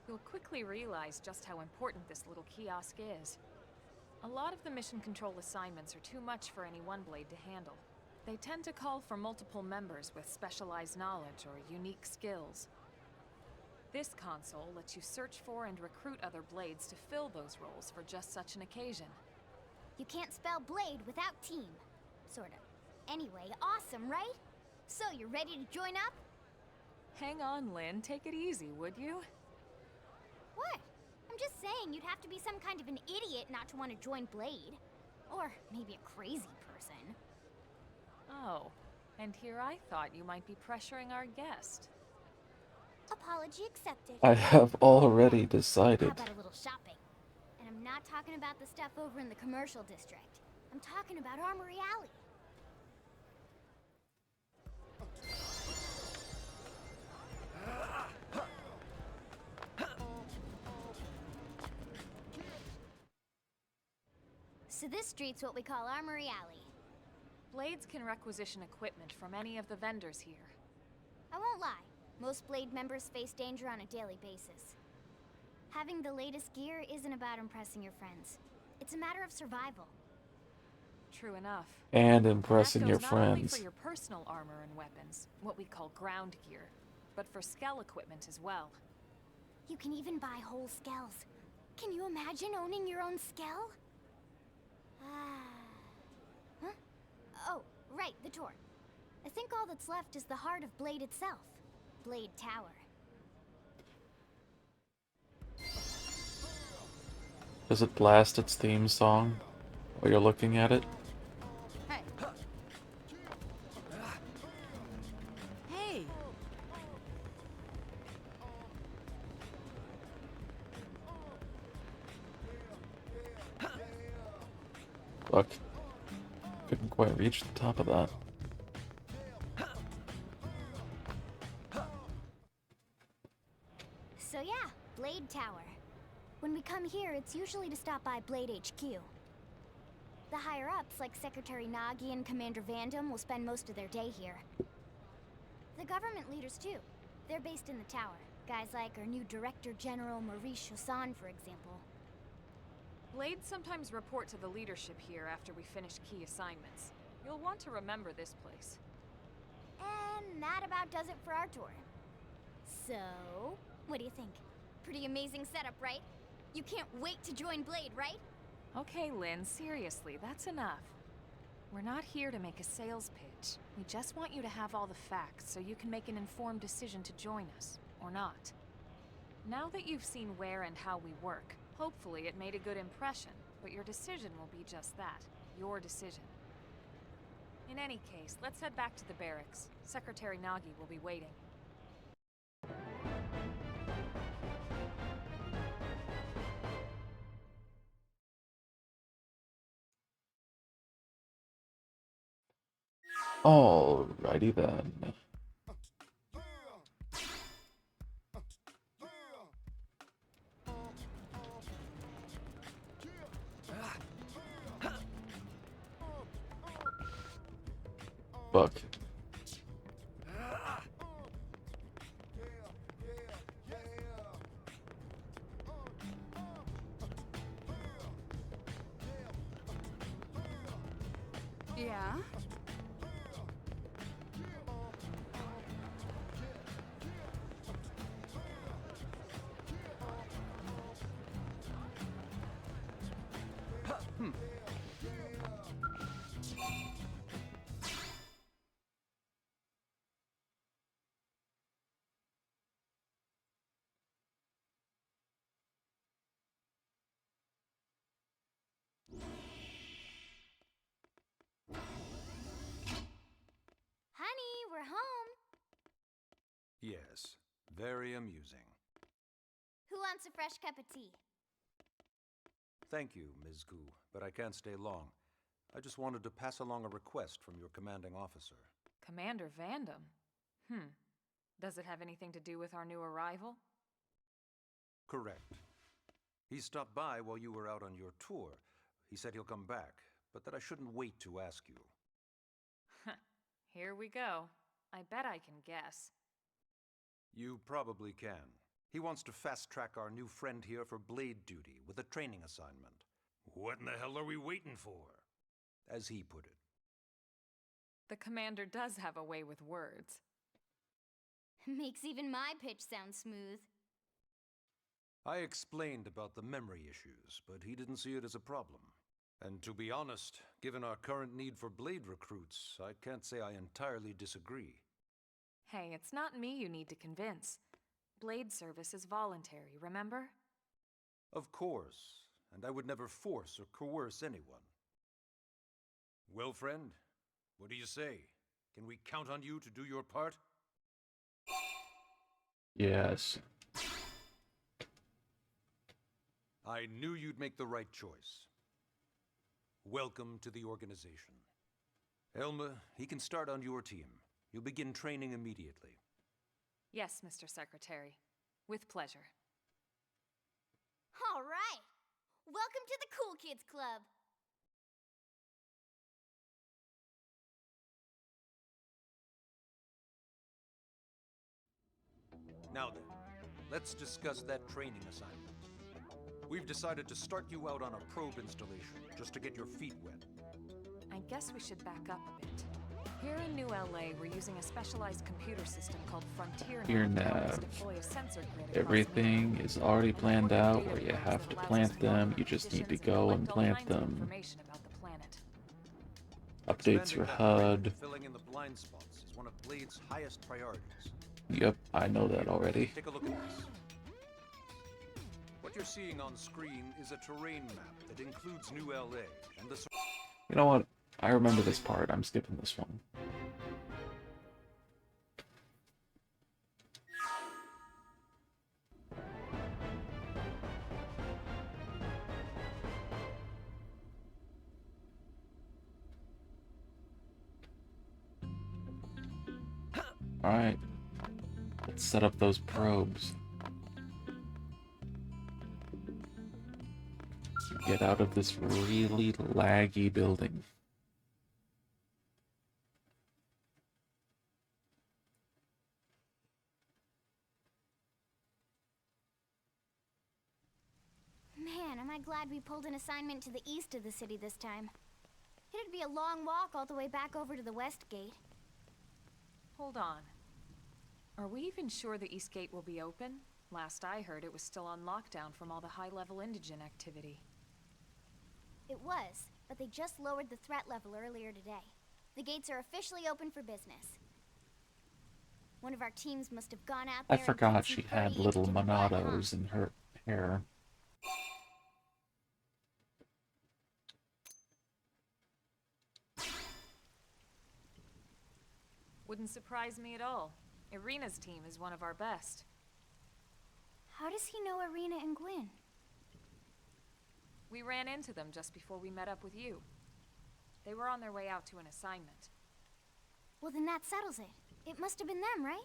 you'll quickly realize just how important this little kiosk is. A lot of the mission control assignments are too much for any one blade to handle. They tend to call for multiple members with specialized knowledge or unique skills. This console lets you search for and recruit other blades to fill those roles for just such an occasion. You can't spell blade without team. Sorta. Anyway, awesome, right? So, you're ready to join up? Hang on, Lynn. Take it easy, would you? What? I'm just saying you'd have to be some kind of an idiot not to want to join Blade. Or maybe a crazy person. Oh, and here I thought you might be pressuring our guest. Apology accepted. I have already decided. How about a little shopping? And I'm not talking about the stuff over in the commercial district. I'm talking about Armory Alley. So this street's what we call Armory Alley. Blades can requisition equipment from any of the vendors here. I won't lie, most Blade members face danger on a daily basis. Having the latest gear isn't about impressing your friends. It's a matter of survival. True enough. And impressing your That goes not only friends. for your personal armor and weapons, what we call ground gear, but for skell equipment as well. You can even buy whole skells. Can you imagine owning your own skell? Huh? Oh, right, the door. I think all that's left is the heart of Blade itself. Blade Tower. Does it blast its theme song while you're looking at it? Hey. Hey. Look. Couldn't quite reach the top of that. So yeah, Blade Tower. When we come here, it's usually to stop by Blade HQ. The higher-ups, like Secretary Nagi and Commander Vandam, will spend most of their day here. The government leaders, too. They're based in the tower. Guys like our new Director General Maurice Chosan, for example. Blades sometimes report to the leadership here after we finish key assignments. You'll want to remember this place. And that about does it for our tour. So, what do you think? Pretty amazing setup, right? You can't wait to join Blade, right? Okay, Lynn, seriously, that's enough. We're not here to make a sales pitch. We just want you to have all the facts so you can make an informed decision to join us, or not. Now that you've seen where and how we work, hopefully it made a good impression, but your decision will be just that, your decision. In any case, let's head back to the barracks. Secretary Nagi will be waiting. Alrighty then. Fuck. Yeah? Honey, we're home. Yes, very amusing. Who wants a fresh cup of tea? Thank you, Ms. Gu, but I can't stay long. I just wanted to pass along a request from your commanding officer. Commander Vandam? Does it have anything to do with our new arrival? Correct. He stopped by while you were out on your tour. He said he'll come back, but that I shouldn't wait to ask you. Here we go. I bet I can guess. You probably can. He wants to fast-track our new friend here for blade duty with a training assignment. What in the hell are we waiting for? As he put it. The commander does have a way with words. Makes even my pitch sound smooth. I explained about the memory issues, but he didn't see it as a problem. And to be honest, given our current need for blade recruits, I can't say I entirely disagree. Hey, it's not me you need to convince. Blade service is voluntary, remember? Of course, and I would never force or coerce anyone. Well, friend, what do you say? Can we count on you to do your part? Yes. I knew you'd make the right choice. Welcome to the organization. Elma, he can start on your team. You'll begin training immediately. Yes, Mr. Secretary. With pleasure. All right. Welcome to the Cool Kids Club. Now then, let's discuss that training assignment. We've decided to start you out on a probe installation, just to get your feet wet. I guess we should back up a bit. Here in New LA, we're using a specialized computer system called Frontier Here Nav now. to deploy a sensor grid across Everything New York. is already planned out Important where you data have files to that allows plant us to them. monitor You just need to positions and go and collect all plant kinds of them. information about the planet. Updates your HUD. Filling in the blind spots is one of Blade's highest priorities. Yep, I know that already. Take a look at this. What you're seeing on screen is a terrain map that includes New LA and the... You know what? I remember this part. I'm skipping this one. Alright. Let's set up those probes. Get out of this really laggy building. Man, am I glad we pulled an assignment to the east of the city this time. It'd be a long walk all the way back over to the west gate. Hold on. Are we even sure the East Gate will be open? Last I heard, it was still on lockdown from all the high-level indigent activity. It was, but they just lowered the threat level earlier today. The gates are officially open for business. One of our teams must have gone out I there and forgot killed she some had furry little indigent blood, huh? monados in her hair. Wouldn't surprise me at all. Irina's team is one of our best. How does he know Irina and Gwyn? We ran into them just before we met up with you. They were on their way out to an assignment. Well, then that settles it. It must have been them, right?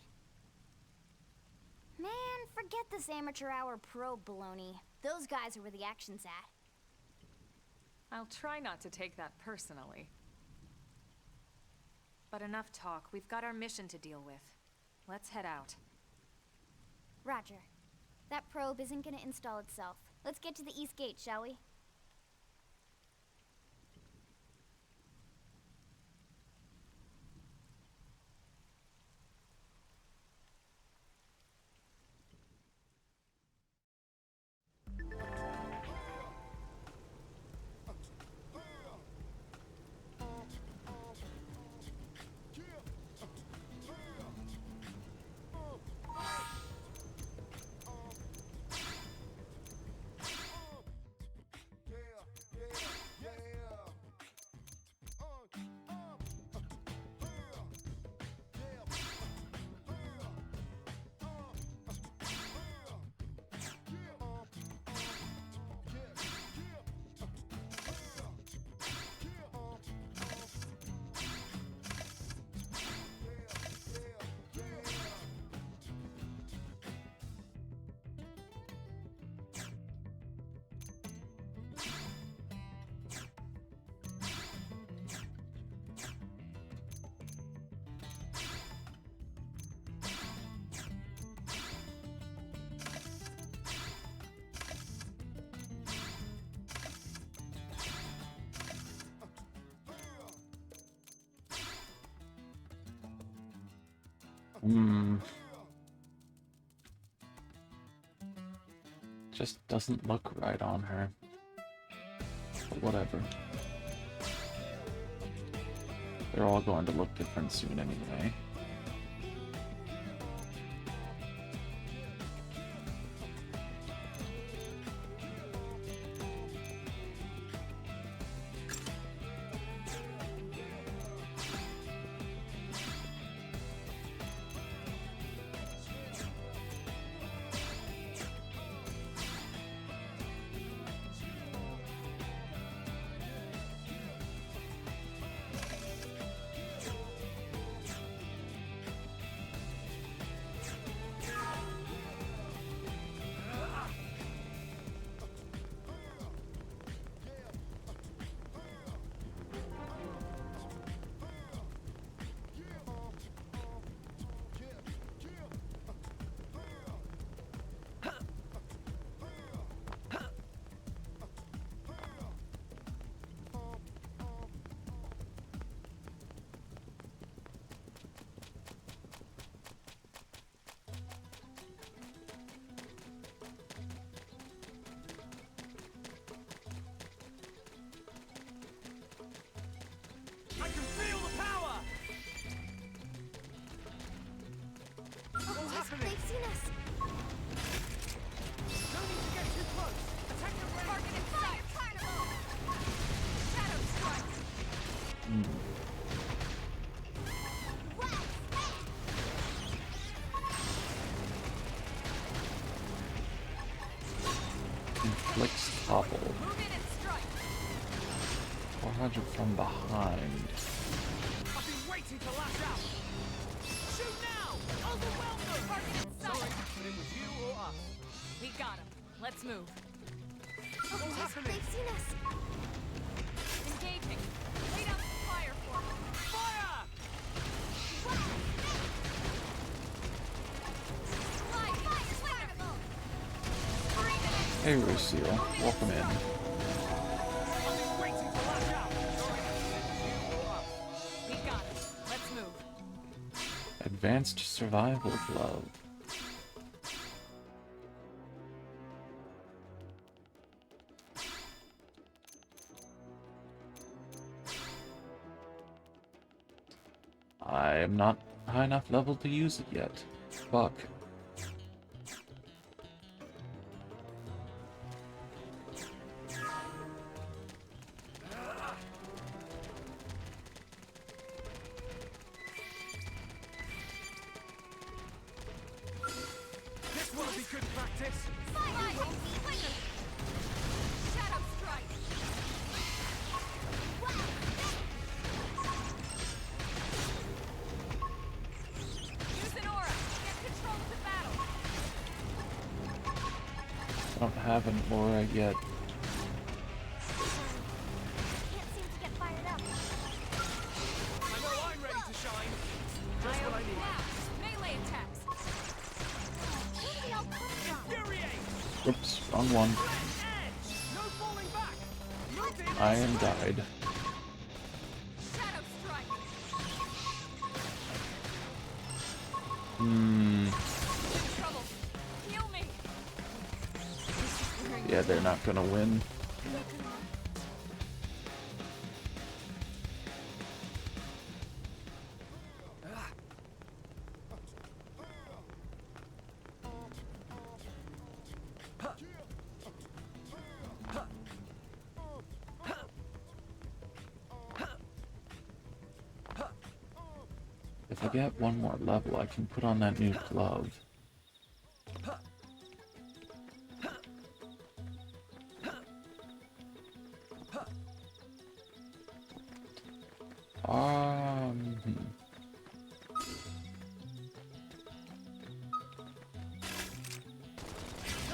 Man, forget this amateur hour probe baloney. Those guys are where the action's at. I'll try not to take that personally. But enough talk. We've got our mission to deal with. Let's head out. Roger. That probe isn't gonna install itself. Let's get to the East Gate, shall we? Just doesn't look right on her. But whatever. They're all going to look different soon anyway. I can feel the power! What's happening? They've seen us. No need to get too close. Attack the brain. Target in sight. Carnival. Shadow strike. Inflicts topple. Move in and strike. 400 from behind. I've been waiting to lash out. Shoot now! Overwhelm them! Target in sight. Sorry, but it was you or us. We got him. Let's move. What's happening? They've seen us. Engaging. Lay down some fire for me. Fire! Slide. Carnival. Hey, Lucille. Welcome in. I've been waiting to lash out. Sorry, but it was you or us. We got him. Let's move. Advanced Survival Glove. I am not high enough level to use it yet. Fuck. This will be good practice. Shadow strike. Use an aura. Get control of the battle. I don't have an aura yet. Can't seem to get fired up. I know I'm ready to shine. Just what I need. Now, melee attacks. Where did they all come from? Infuriate! Oops, wrong one. Edge! No falling back! No damage! I am died. Shadow strike. Trouble. Heal me. Yeah, they're not gonna win. If I get one more level, I can put on that new glove. No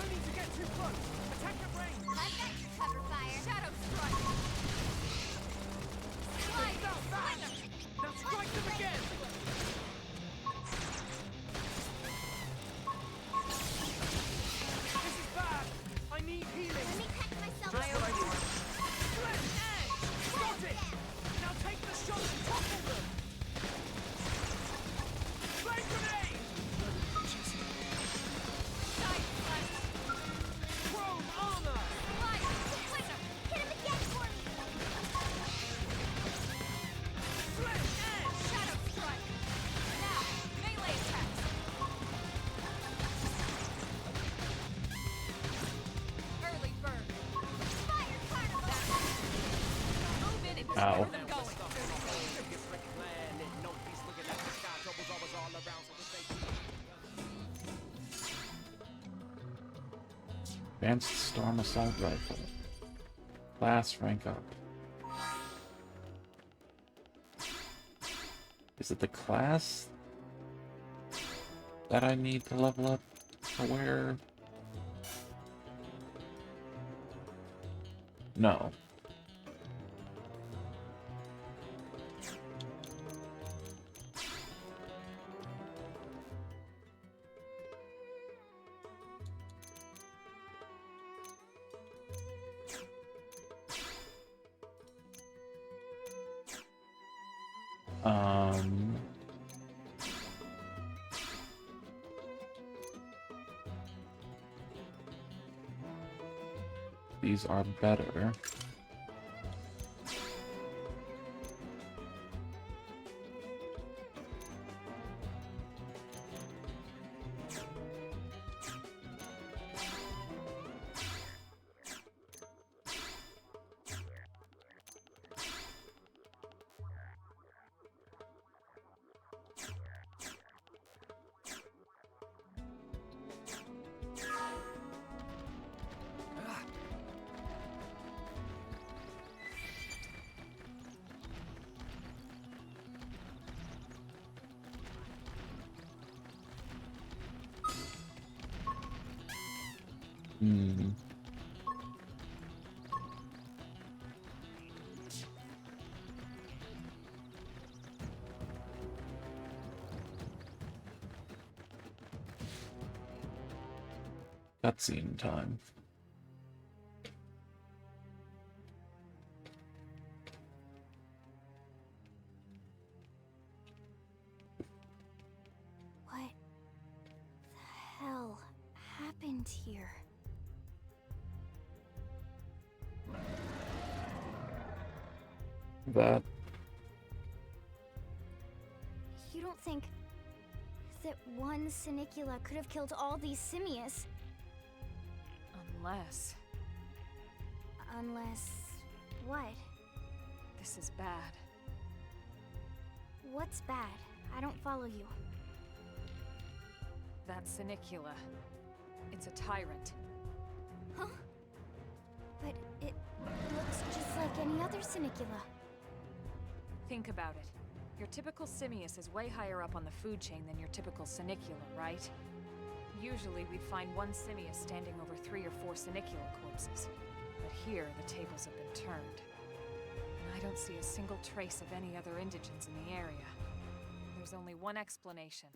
need to get too close. Attack the brain. I've got your cover fire. Shadow strike. Slide down back. Now strike them again. This is bad. I need healing. Let me catch myself. Just what I need. Sledge edge. Got it. Now take the shot and topple them. Flame grenade. Ow. Advanced Storm Assault Rifle. Class rank up. Is it the class that I need to level up to where? No. These are better. Cutscene time. What the hell happened here? That. You don't think that one Sinicula could have killed all these simius? Unless... Unless... what? This is bad. What's bad? I don't follow you. That Sinicula. It's a tyrant. Huh? But it looks just like any other Sinicula. Think about it. Your typical simius is way higher up on the food chain than your typical Sinicula, right? Usually we'd find one simius standing over 3 or 4 Sinicula corpses. But here, the tables have been turned. And I don't see a single trace of any other indigents in the area. There's only one explanation.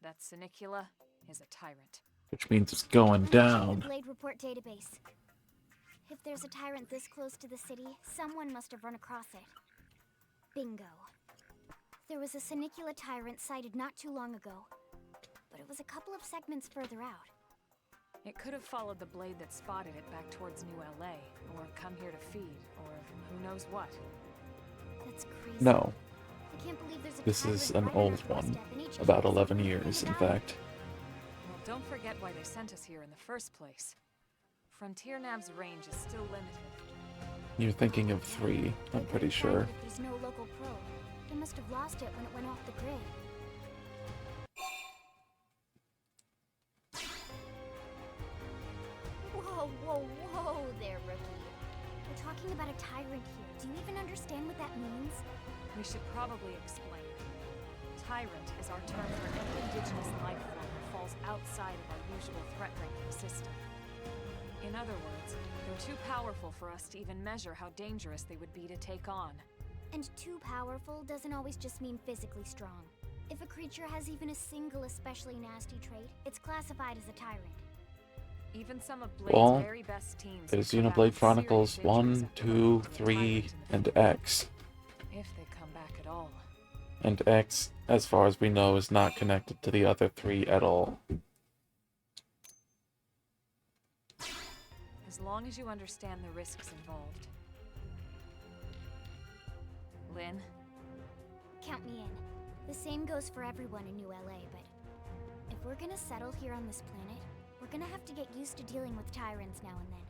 That Sinicula is a tyrant. Which means it's going down. The Blade Report database. If there's a tyrant this close to the city, someone must have run across it. Bingo. There was a Sinicula tyrant sighted not too long ago, but it was a couple of segments further out. It could have followed the blade that spotted it back towards New LA, or come here to feed, or who knows what. That's crazy. No. I can't believe there's a This tyrant is an right on old our one. doorstep, and each About kid is 11 something years, in about fact. Well, don't forget why they sent us here in the first place. Frontier Nav's range is still limited. You're thinking of 3, I'm pretty sure. There's no local probe. They must have lost it when it went off the grid. Whoa, whoa, whoa there, rookie. We're talking about a tyrant here. Do you even understand what that means? We should probably explain. Tyrant is our term for any indigenous life form that falls outside of our usual threat ranking system. In other words, they're too powerful for us to even measure how dangerous they would be to take on. And too powerful doesn't always just mean physically strong. If a creature has even a single especially nasty trait, it's classified as a tyrant. Even some of Blade's Well, very best teams there's have come back Xenoblade with Chronicles serious injuries 1, after 2, running into a 3, tyrant in and the field. X. If they come back at all. And X, as far as we know, is not connected to the other 3 at all. As long as you understand the risks involved. Lynn? Count me in. The same goes for everyone in New LA, but if we're gonna settle here on this planet, we're gonna have to get used to dealing with tyrants now and then.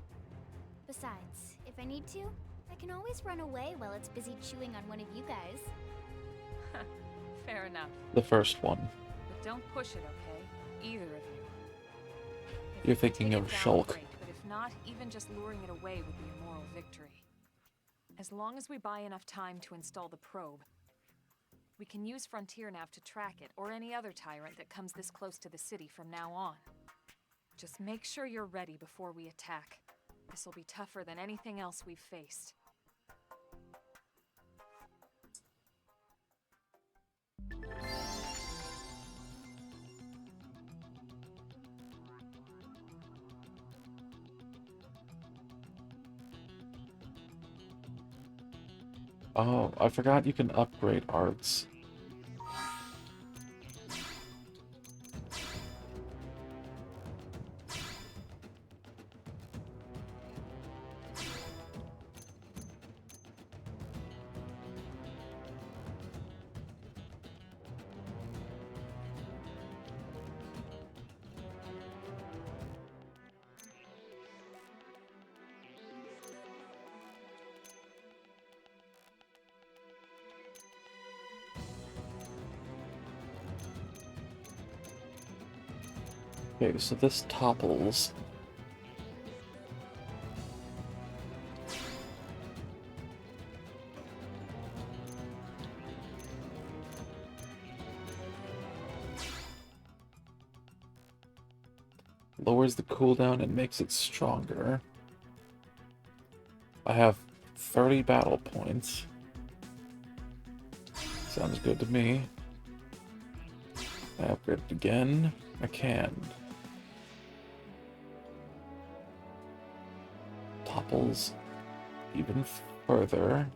Besides, if I need to, I can always run away while it's busy chewing on one of you guys. Fair enough. The first one. But don't push it, okay? Either of you. If You're you can thinking take of it down, Shulk. great, but if not, even just luring it away would be a moral victory. As long as we buy enough time to install the probe, we can use Frontier Nav to track it, or any other tyrant that comes this close to the city from now on. Just make sure you're ready before we attack. This will be tougher than anything else we've faced. Oh, I forgot you can upgrade arts. Okay, so this topples. Lowers the cooldown and makes it stronger. I have 30 battle points. Sounds good to me. I upgrade it again. I can. Topples even further.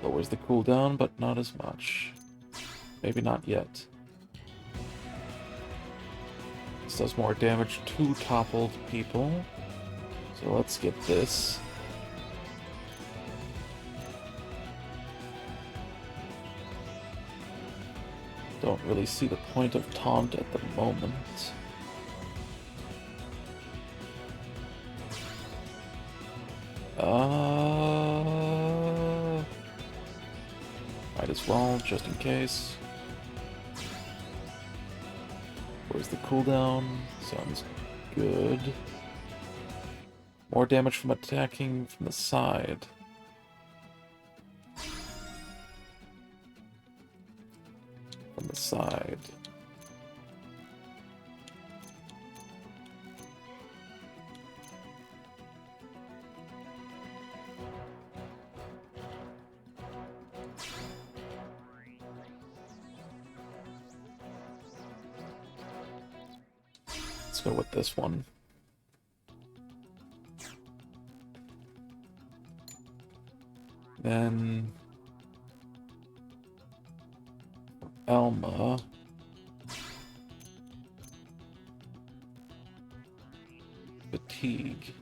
Lowers the cooldown, but not as much. Maybe not yet. This does more damage to toppled people. So let's get this. Don't really see the point of taunt at the moment. Might as well, just in case. Where's the cooldown? Sounds good. More damage from attacking from the side. From the side. Let's go with this one. Then Elma. Fatigue.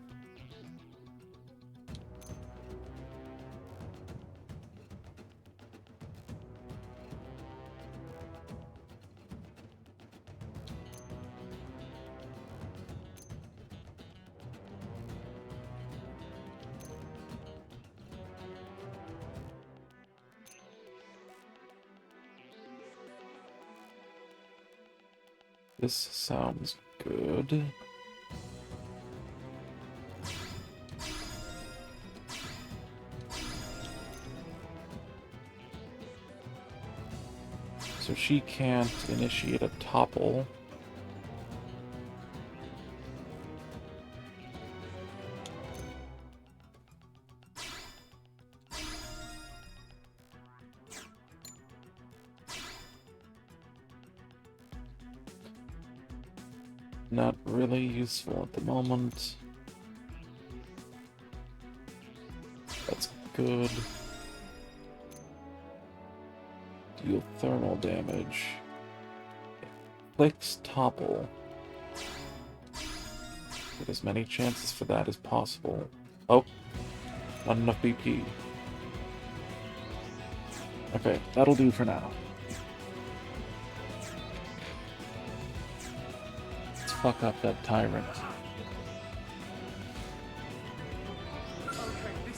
This sounds good. So she can't initiate a topple. Not really useful at the moment. That's good. Deal thermal damage. Clicks topple. Get as many chances for that as possible. Oh, not enough BP. Okay, that'll do for now. Let's fuck up that tyrant. Okay, this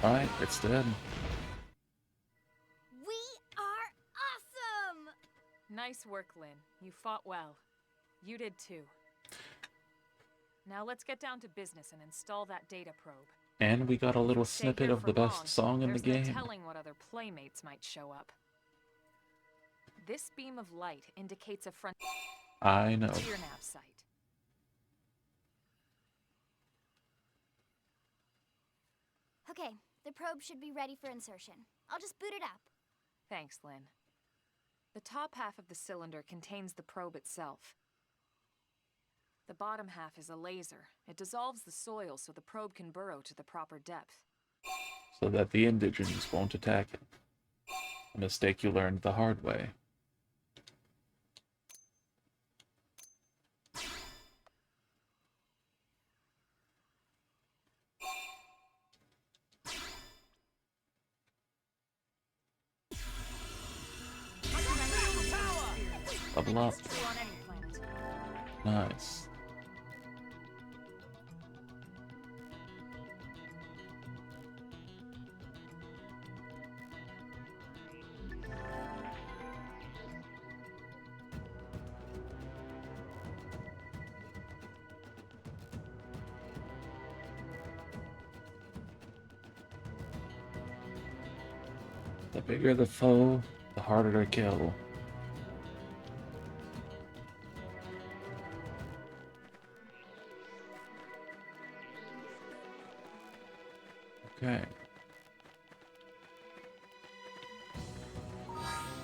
Alright, it's dead. We are awesome! Nice work, Lynn. You fought well. You did too. Now let's get down to business and install that data probe. And we got a little Stay snippet here of for the best long, song in the there's game. no telling what other playmates might show up. This beam of light indicates a I know. frontier nav site. Okay, the probe should be ready for insertion. I'll just boot it up. Thanks, Lynn. The top half of the cylinder contains the probe itself. The bottom half is a laser. It dissolves the soil so the probe can burrow to the proper depth. So that the indigens won't attack it. A mistake you learned the hard way. Level up. True on any planet. Nice. The bigger the foe, the harder to kill. Okay.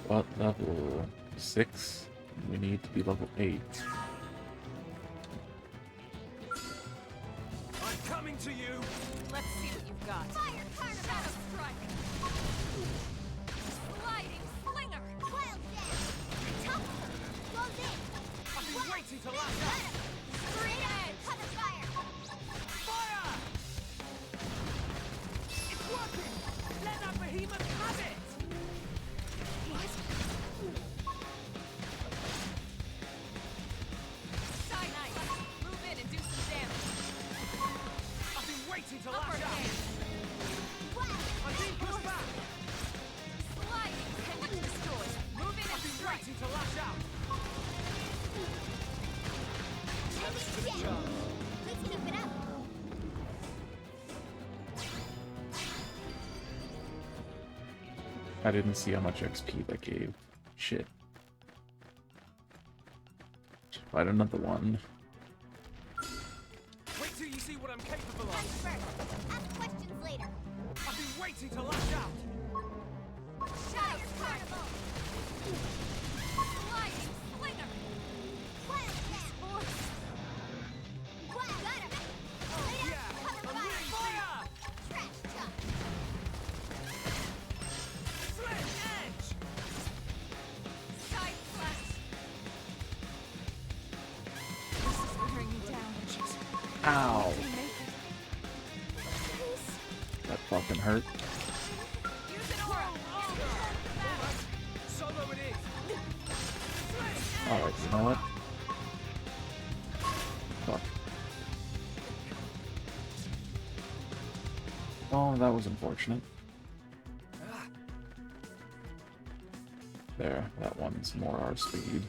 What level? 6? We need to be level 8. I'm coming to you! Let's see what you've got. Fire Carnival! Shadow Strike! Sliding Slinger! Wild Dash! Top Close in! I've been waiting to lash out! Straight edge! Cover fire! Fire! It's working! Let that behemoth have it! Side Knight! Move in and do some damage. I've been waiting to Upper lash out! hand! I'm being pushed back! Sliding Tended to destroy. Move in and I've been strike. waiting to lash out! Yeah. Let's keep it up! I didn't see how much XP that gave. Shit. Fight another one. Wait till you see what I'm capable Punch of! first! Ask questions later! I've been waiting to lash out! Shadow Carnival! Sliding Slinger! Wild Dash! Wild Gunner! Oh yeah! Cover I'm ready! Fire! Trash chuck! Sledge edge! Side Slash! This is wearing me down. Ow! You make it. That fucking hurt. Use an aura! Solo it is! Alright, you know what? Fuck. Oh, that was unfortunate. There, that one's more our speed.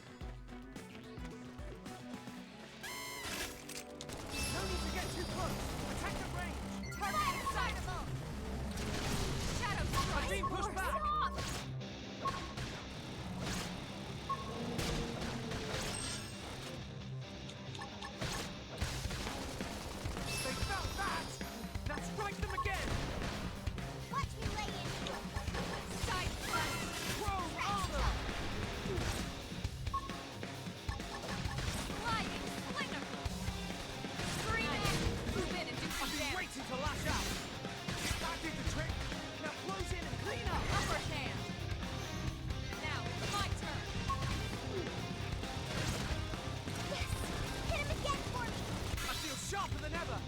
No need to get too close! Attack the range! Fire Carnival! Shadow I'm Strike! being pushed back! They felt that! Now strike them again! Watch me lay into them! Side Slash! Chrome armor! Sliding Slinger! Scream! Move in and do I've some been damage. waiting to lash out! That did the trick! Now close in and clean up! Upper hand! Now it's my turn! Yes! Hit him again for me! I feel sharper than ever!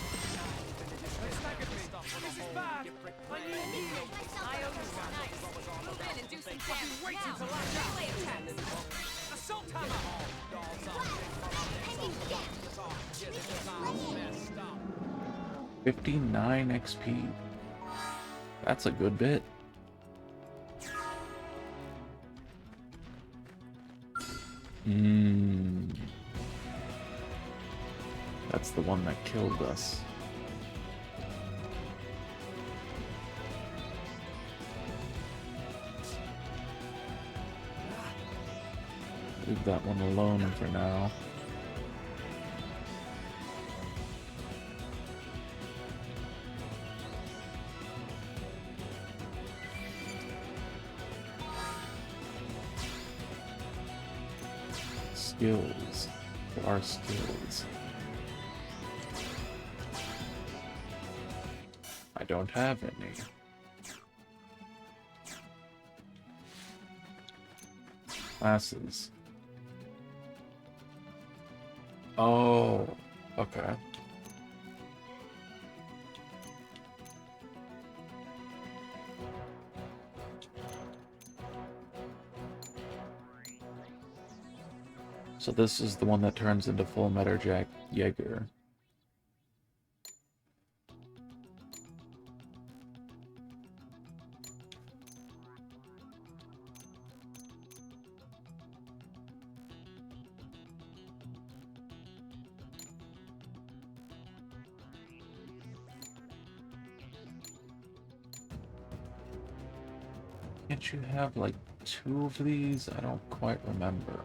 They staggered me! This is bad! I need healing! I owe you one. Nice. Move in and do some damage. waiting Now, to lash out. melee attacks. Assault hammer! I need gas! Make it lay in! 59 XP. That's a good bit. That's the one that killed us. Leave that one alone for now. Skills. There are skills. I don't have any. Classes. Oh, okay. So this is the one that turns into full Metal Jaeger. Can't you have like 2 of these? I don't quite remember.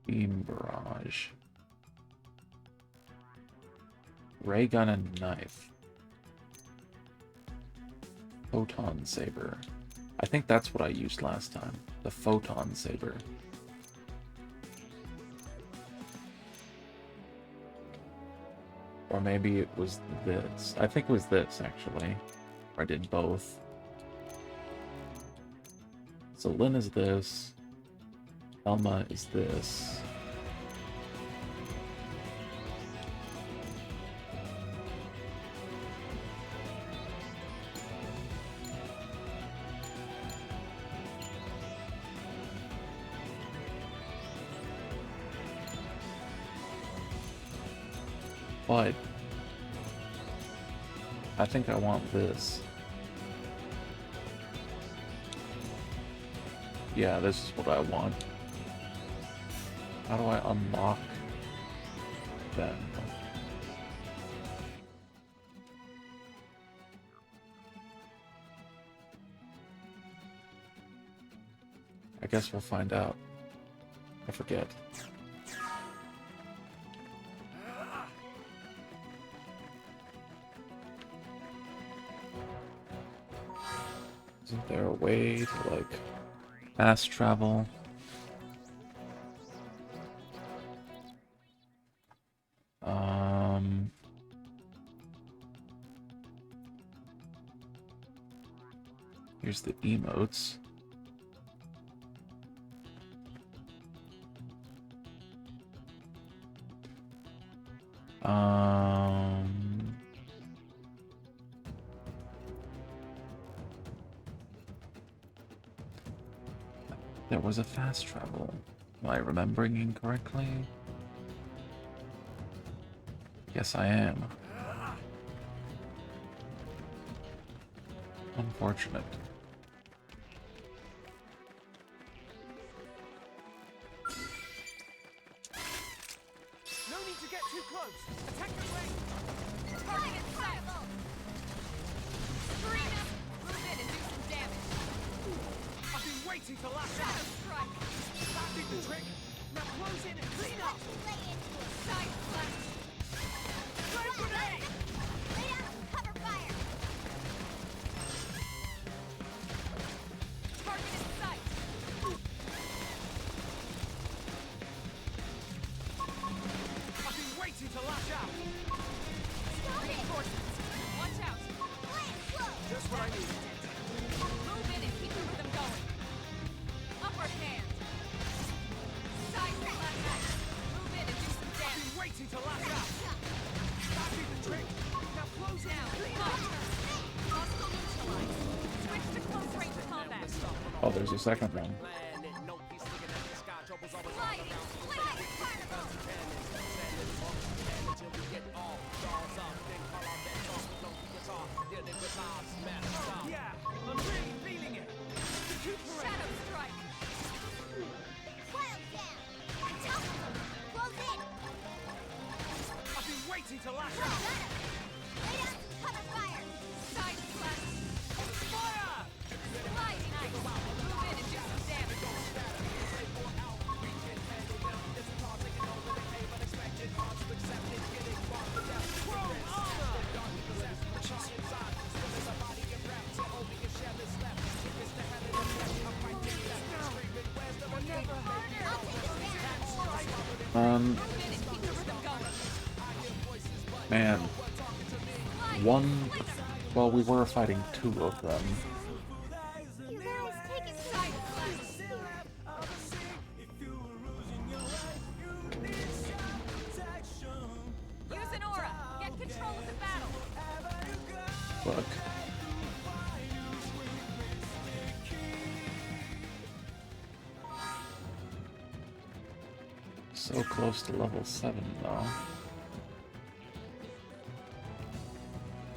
Beam barrage. Ray gun and knife. Photon saber. I think that's what I used last time. The photon saber. Or maybe it was this. I think it was this, actually. Or I did both. So Lynn is this. Elma is this. But I think I want this. Yeah, this is what I want. How do I unlock them? I guess we'll find out. I forget. Isn't there a way to, like, fast travel? Here's the emotes. There was a fast travel. Am I remembering incorrectly? Yes, I am. Unfortunate. No need to get too close. Attack the range. Target in sight! Screen up! Move in and do some damage. I've been waiting to lash Shadow out. strike! That did the trick. Now close in and clean up. Side flash! Throw grenade. Lay down some cover fire! Target in sight! Oh, there's a second one. Yeah, I'm really feeling it. Shadow strike! Wild down! Close in! I've been waiting to lash Got out. him! Lay down some cover fire! Side slash! Fire! Sliding ice! Move in and do some damage! I'll take it down! Um, Keep the rhythm going! man. One... Well, we were fighting two of them. You guys take it Side slash! Use an aura! Get control of the battle! Fuck. So close to level 7, though.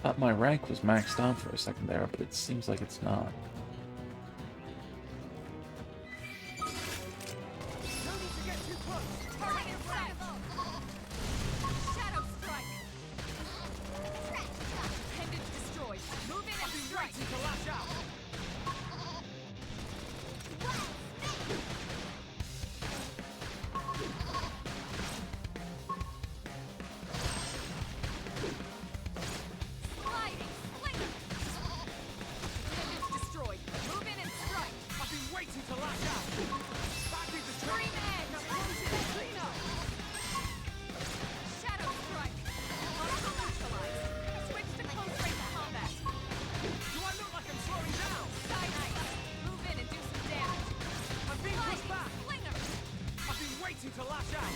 Thought my rank was maxed out for a second there, but it seems like it's not. Target in sight! Shadow strike! Appendage destroyed! Move in and strike! To lash out. Sliding slinger! Appendage destroyed! Move in and strike! I've been waiting to lash out. That did the trick. Scream edge! Clean up. Shadow strike! Partial neutralize! Switch to close range combat! Do I look like I'm slowing down? Side ice! Move in and do some damage! I'm being pushed Sliding back. slinger! I've been waiting to lash out.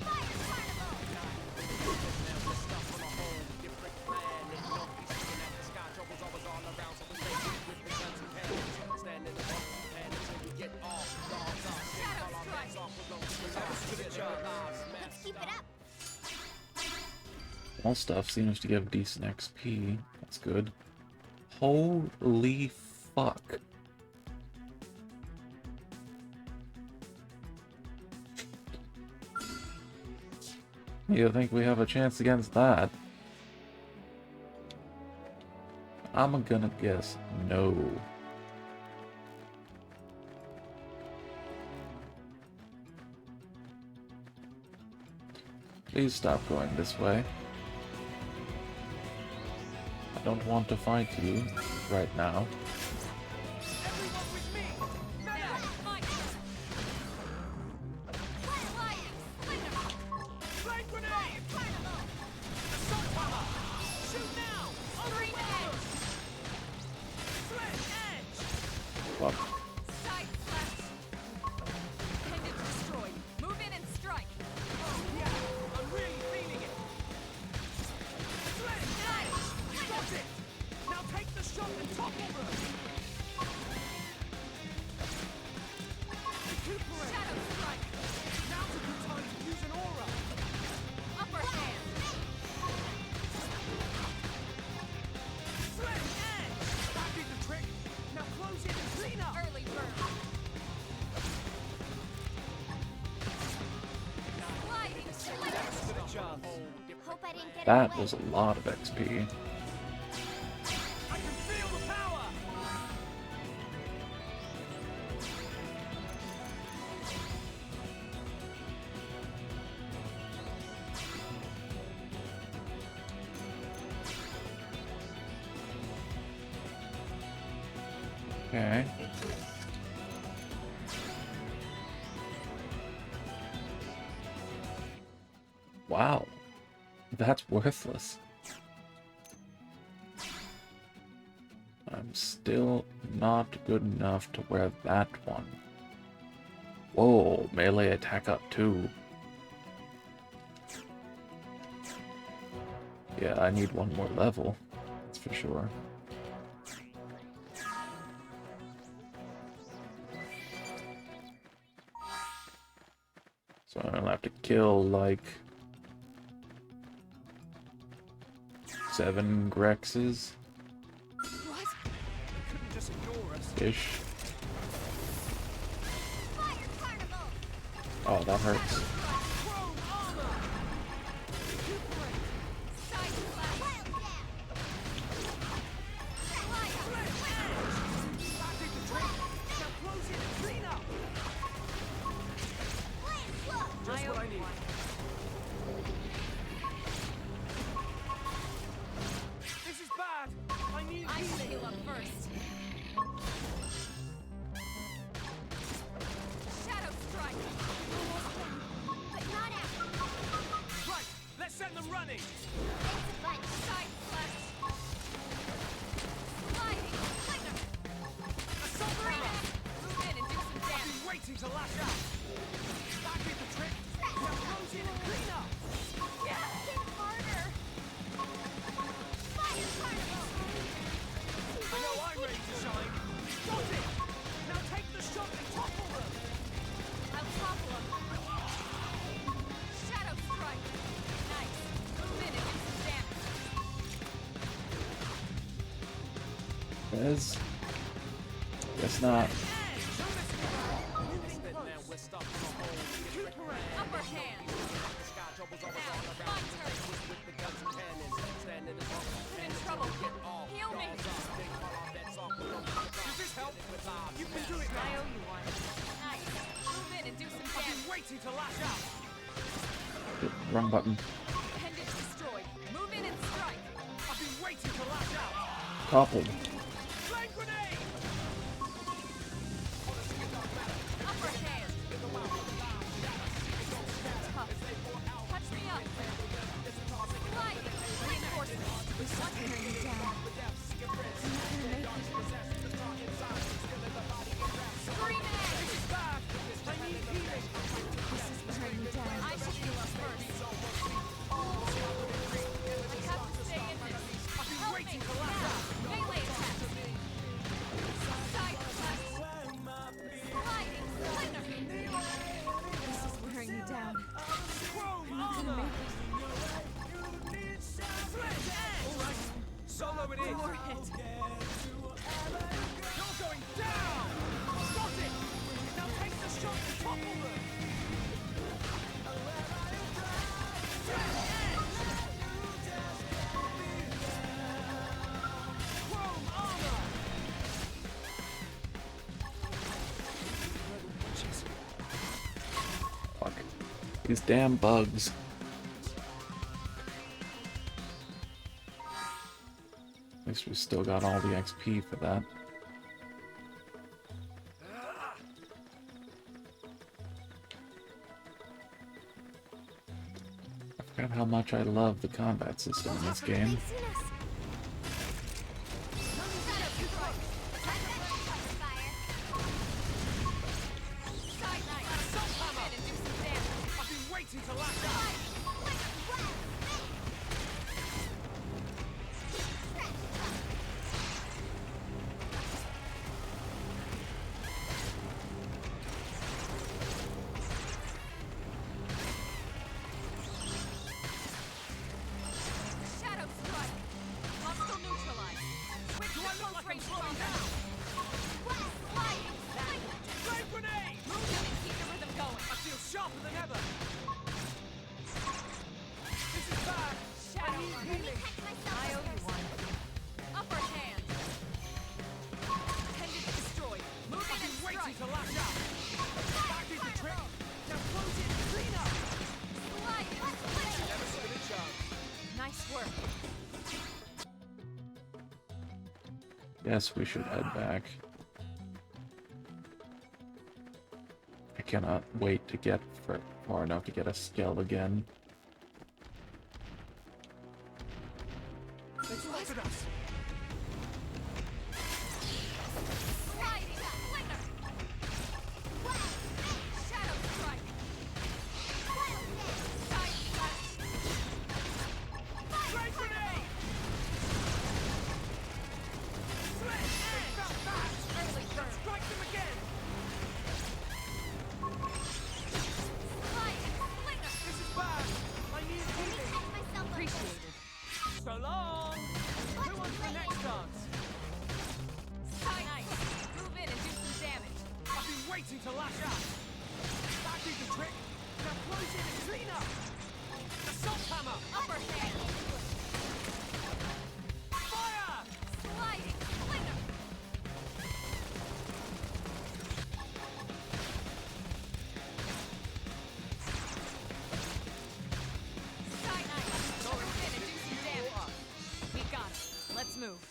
Fire carnival! Shadow strike! Let's keep it up! All stuff seems to give decent XP. That's good. Holy fuck. You think we have a chance against that? I'm gonna guess no. Please stop going this way. I don't want to fight you right now. Everyone with me. Now, fight! Sliding slinger! Flame grenade. Carnival! Assault hammer. Shoot now. Scream edge! Sledge edge. Fuck. Side slash! Appendage destroyed! Move in and strike! Yeah, I'm really feeling it. Sledge edge. Got it. Now take the shot and topple them. Recuperate. Shadow strike! Now's a good time to use an aura. Upper hand! Sledge edge. That did the trick. Now close it and clean up. Early bird! Sliding slinger! Good job. Hope I didn't get That it away. was a lot of XP. I can feel the power. Okay. Wow. That's worthless. I'm still not good enough to wear that one. Whoa, melee attack up too. Yeah, I need one more level. That's for sure. have to kill like 7 Grexes What? You couldn't just ignore us. ish. Oh, that hurts. Chrome armor! Side slash! Back in the tree! Now close in and clean up! Just what I need. This is bad! I need I should healing! heal up first. Shadow strike. But not after. Right, let's send them running! Side slash. Sliding. Flinger. Assault hammer! Move in and do some I've damage. been waiting to lash out! Back in the trick! Now close in and clean up! Yeah. Harder. Fire carnival. I know I'm ready to shine! Got it! Now take the shot and topple them! I'll topple him. Shadow strike. Nice. Move in and do some damage. Fez? Guess not. Now we're stuck in a hole. Upper hand. Sky troubles always all around. With the guns and cannons. Standing in front of I'm in trouble. Heal me. Does this help? You can do it I now! owe you one. Nice. Move in and do some I've damage. been waiting to lash out! Wrong button. Appendage destroyed. Move in and strike. I've been waiting to lash out! Toppled. Flame grenade! Upper hand. Tough. Touch me up. Sliding. Reinforcements. What's wearing you down? Scream edge. This is bad! I need healing! Wearing you down. I should heal up first. I have to stay in this. I've been Help waiting me. to lash out! Melee attack. Side slash. Sliding. Flinger. This is wearing you down. Chrome armor! Sledge edge! Alright, solo it is! More hit. You're going down! Got it! Now take the shot and topple them! Sledge edge! Chrome armor! Fuck. These damn bugs. At least we still got all the XP for that. I forgot how much I love the combat system in this game. They've seen us. Side knife. Move in and do some damage. I've been waiting to lash out! Shadow strike. Hostile neutralized. Quick Do I look like I'm range slowing combat. down? Sliding. Flinger. Flame grenade! Move in and keep the rhythm going. I feel sharper than ever! This is bad! Shadow I need runner. healing! I owe you one. Upper hand. Appendage destroyed. Move in I've and been waiting strike. to lash out! Back is the trick! Now close it and clean up! Sliding. Flinger. Never stood a chance! Nice work. Yes, we should head back. I cannot wait to get far enough to get a skill again. They spotted us! Sliding. Flinger. Shadow strike. Side slash. Flame grenade! Sledge edge! Early burn. Strike them again! Sliding. Flinger. along! Who wants the next dance? Nice. Move in and do some damage. I've been waiting to lash out! That did the trick! Now close in and clean up! Assault hammer! Upper hand. Fire! Sliding. Flinger. Side knife. Move in and do some damage. We got it. Let's move.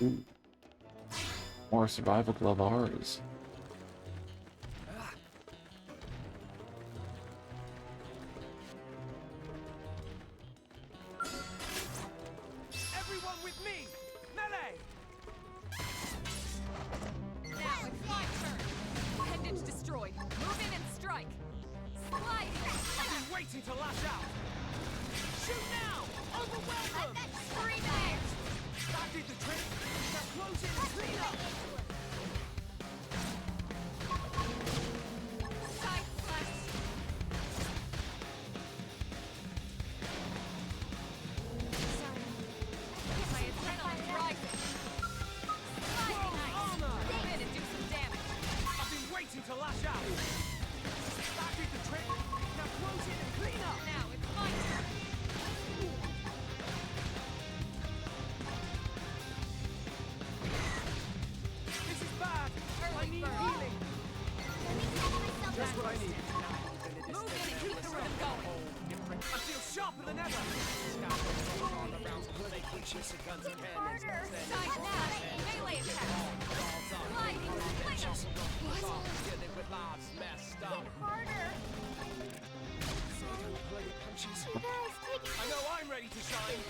Ooh. More survival glove R's. Everyone with me! Melee! Now it's my turn. Appendage destroyed. Move in and strike. Sliding. I've been waiting to lash out! Shoot now! Overwhelm them! Three knives. That did the trick! Now close in and clean up! Side slash. My adrenaline's rising. Sliding knife. Move in and do some damage. I've been waiting to lash out! That did the trick! Now close in and clean up! Now it's my turn. This is bad! I Early need bird. healing! Just what I need. Move in and keep the rhythm going. I feel sharper than ever! Harder. Side slash. Melee attack. Sliding. Flinger. Harder. You guys, take it. I know I'm ready to shine!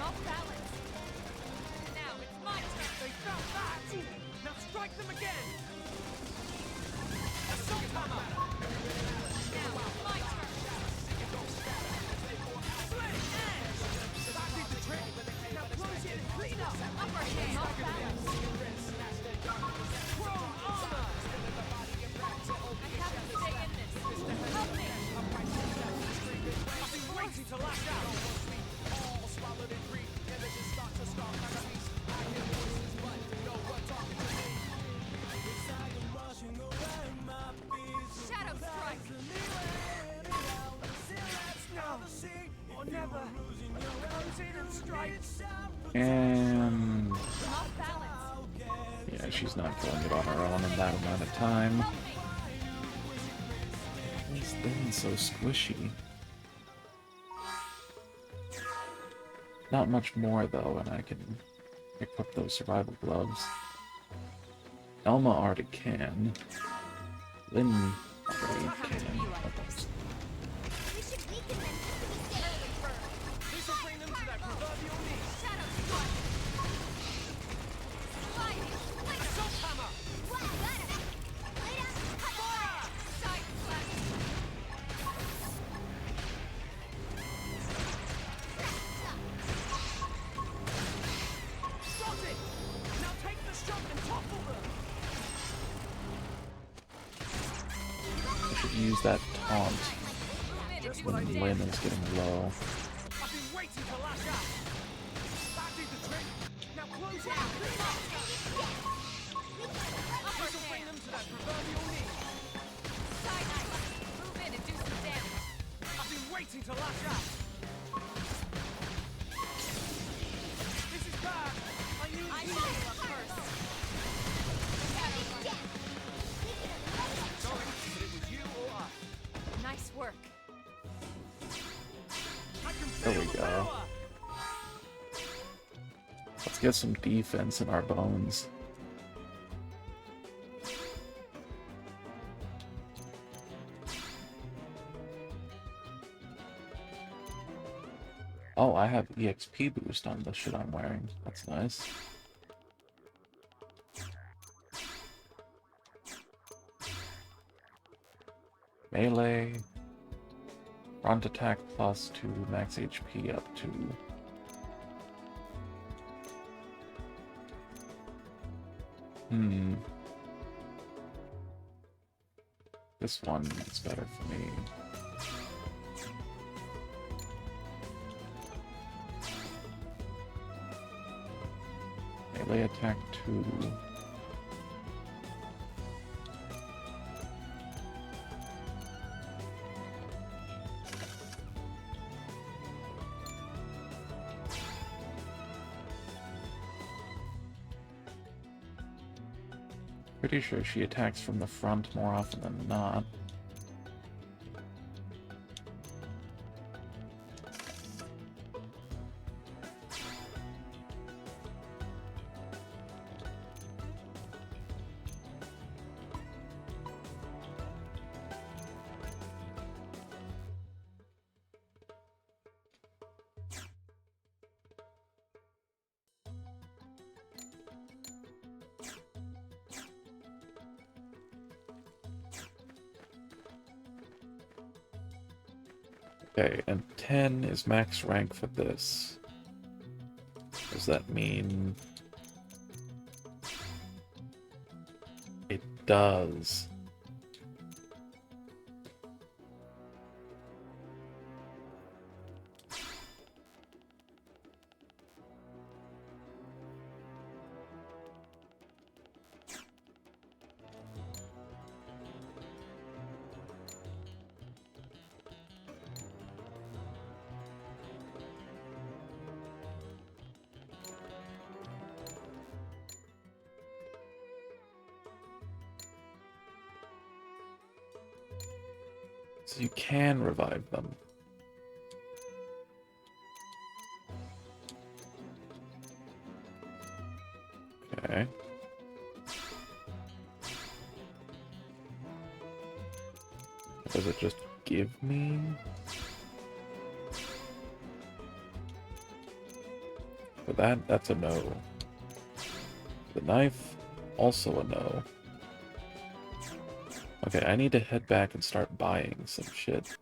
Off balance. Now it's my turn. They felt that! Now strike them again! Assault hammer! Now it's my turn. Sling! Edge! That did the trick! Now close it and clean up! Upper hand. Off balance. Chrome armor! I have to stay in this. Help me. I've been waiting to lash out! All swallowed in grief, images start to stalk like a beast. I hear voices, but no one talking to me. Shadow strike. Now, or never. Close in and strike. And Off balance. yeah, she's not doing it on her own in that amount of time. Help me. This thing's so squishy. Not much more though, and I can equip those survival gloves. Elma already can. Lynn already can. We should weaken them just to be safe. This will bring them to that proverbial knee. Shadow strike. Sliding. Flinger. Assault hammer! Wow, got him. Lay down. Fire! Side slash. Got it! Now take the shot and topple them! I should use that taunt Move in and do when some Lynn damage. is getting low. I've been waiting to lash out! That did the trick! Now close it and clean up! Upper This will bring hand. them to that proverbial knee. Side knife. Move in and do some damage. I've been waiting to lash out! This is bad! I need I healing! heal up first. Shadow run. Sorry, but it was you or us. Nice work. I can There feel we the go. power! Let's get some defense in our bones. Oh, I have EXP boost on the shit I'm wearing. That's nice. Melee. Front attack plus 2, max HP up to... This one is better for me. Melee attack 2. Pretty sure she attacks from the front more often than not. Okay, and 10 is max rank for this. Does that mean... It does. So you can revive them. Okay. Does it just give me? For that, that's a no. The knife, also a no. Okay, I need to head back and start buying some shit.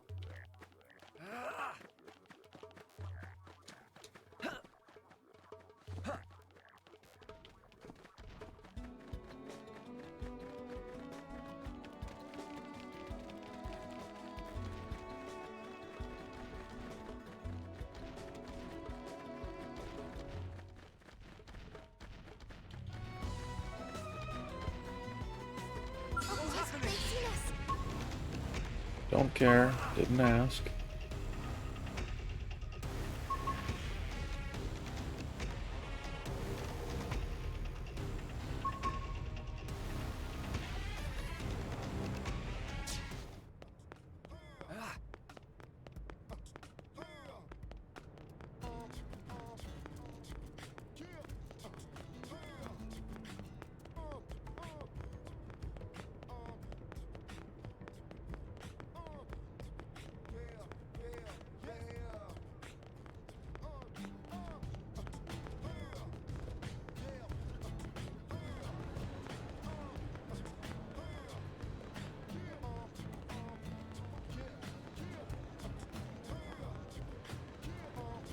Don't care, didn't ask.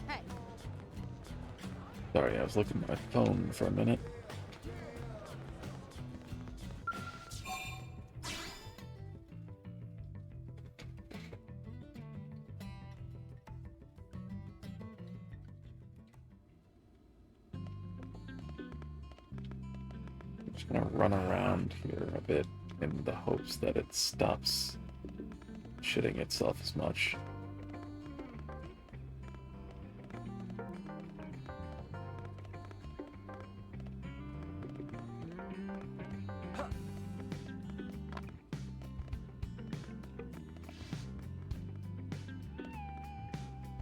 Hey. Sorry, I was looking at my phone for a minute. I'm just gonna run around here a bit in the hopes that it stops shitting itself as much.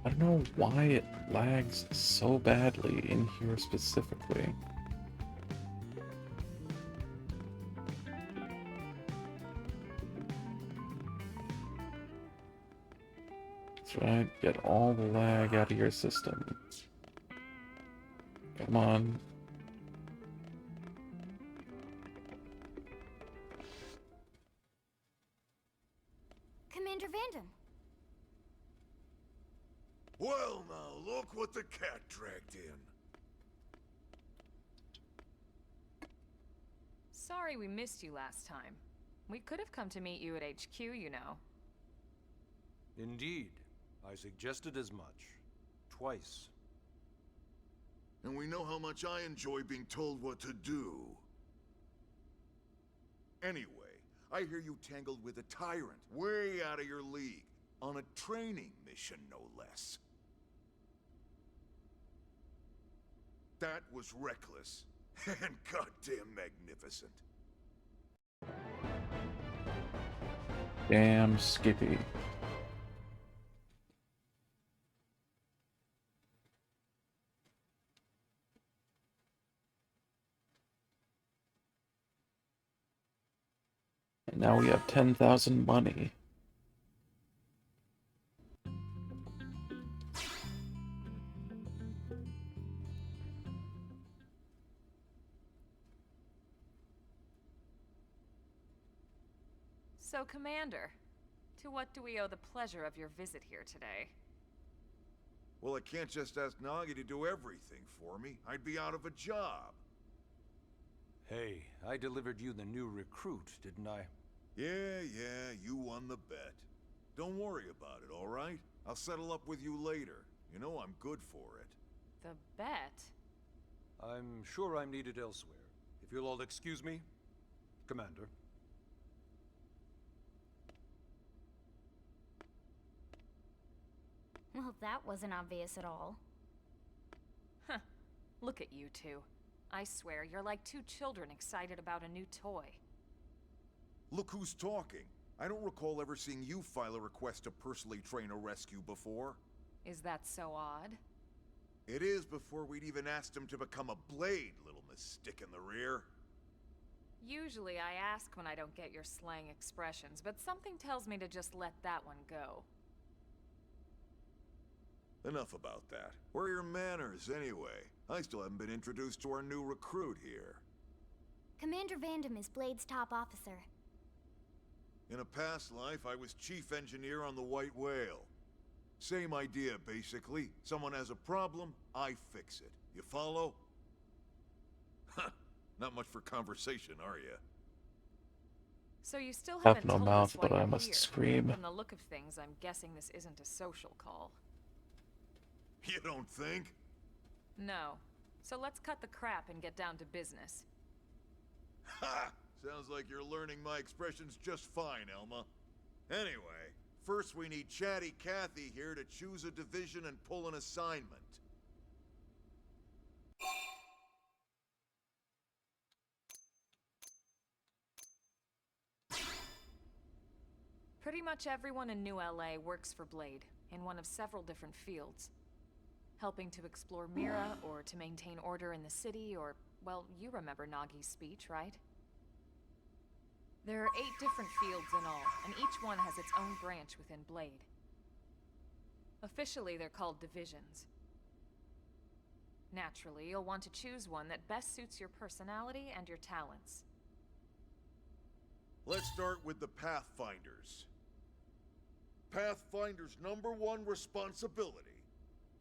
I don't know why it lags so badly in here specifically. That's right, get all the lag out of your system. Come on. Commander Vanden. Well, now, look what the cat dragged in. Sorry we missed you last time. We could have come to meet you at HQ, you know. Indeed. I suggested as much. Twice. And we know how much I enjoy being told what to do. Anyway, I hear you tangled with a tyrant, way out of your league, on a training mission, no less. That was reckless, and goddamn magnificent. Damn Skippy. And now we have 10,000 money. So, Commander, to what do we owe the pleasure of your visit here today? Well, I can't just ask Nagi to do everything for me. I'd be out of a job. Hey, I delivered you the new recruit, didn't I? Yeah, you won the bet. Don't worry about it, all right? I'll settle up with you later. You know I'm good for it. The bet? I'm sure I'm needed elsewhere. If you'll all excuse me, Commander. Well, that wasn't obvious at all. Huh. Look at you two. I swear, you're like two children excited about a new toy. Look who's talking. I don't recall ever seeing you file a request to personally train a rescue before. Is that so odd? It is before we'd even asked him to become a blade, little miss stick in the rear. Usually I ask when I don't get your slang expressions, but something tells me to just let that one go. Enough about that. Where are your manners, anyway? I still haven't been introduced to our new recruit here. Commander Vandam is Blade's top officer. In a past life, I was chief engineer on the White Whale. Same idea, basically. Someone has a problem, I fix it. You follow? Huh. Not much for conversation, are you? So you still Have haven't no told mouth, us why but I you're must here. scream. From the look of things, I'm guessing this isn't a social call. You don't think? No. So let's cut the crap and get down to business. Ha! Sounds like you're learning my expressions just fine, Elma. Anyway, first we need Chatty Cathy here to choose a division and pull an assignment. Pretty much everyone in New LA works for Blade, in one of several different fields. Helping to explore Mira, or to maintain order in the city, or, well, you remember Nagi's speech, right? There are 8 different fields in all, and each one has its own branch within Blade. Officially, they're called divisions. Naturally, you'll want to choose one that best suits your personality and your talents. Let's start with the Pathfinders. Pathfinder's #1 responsibility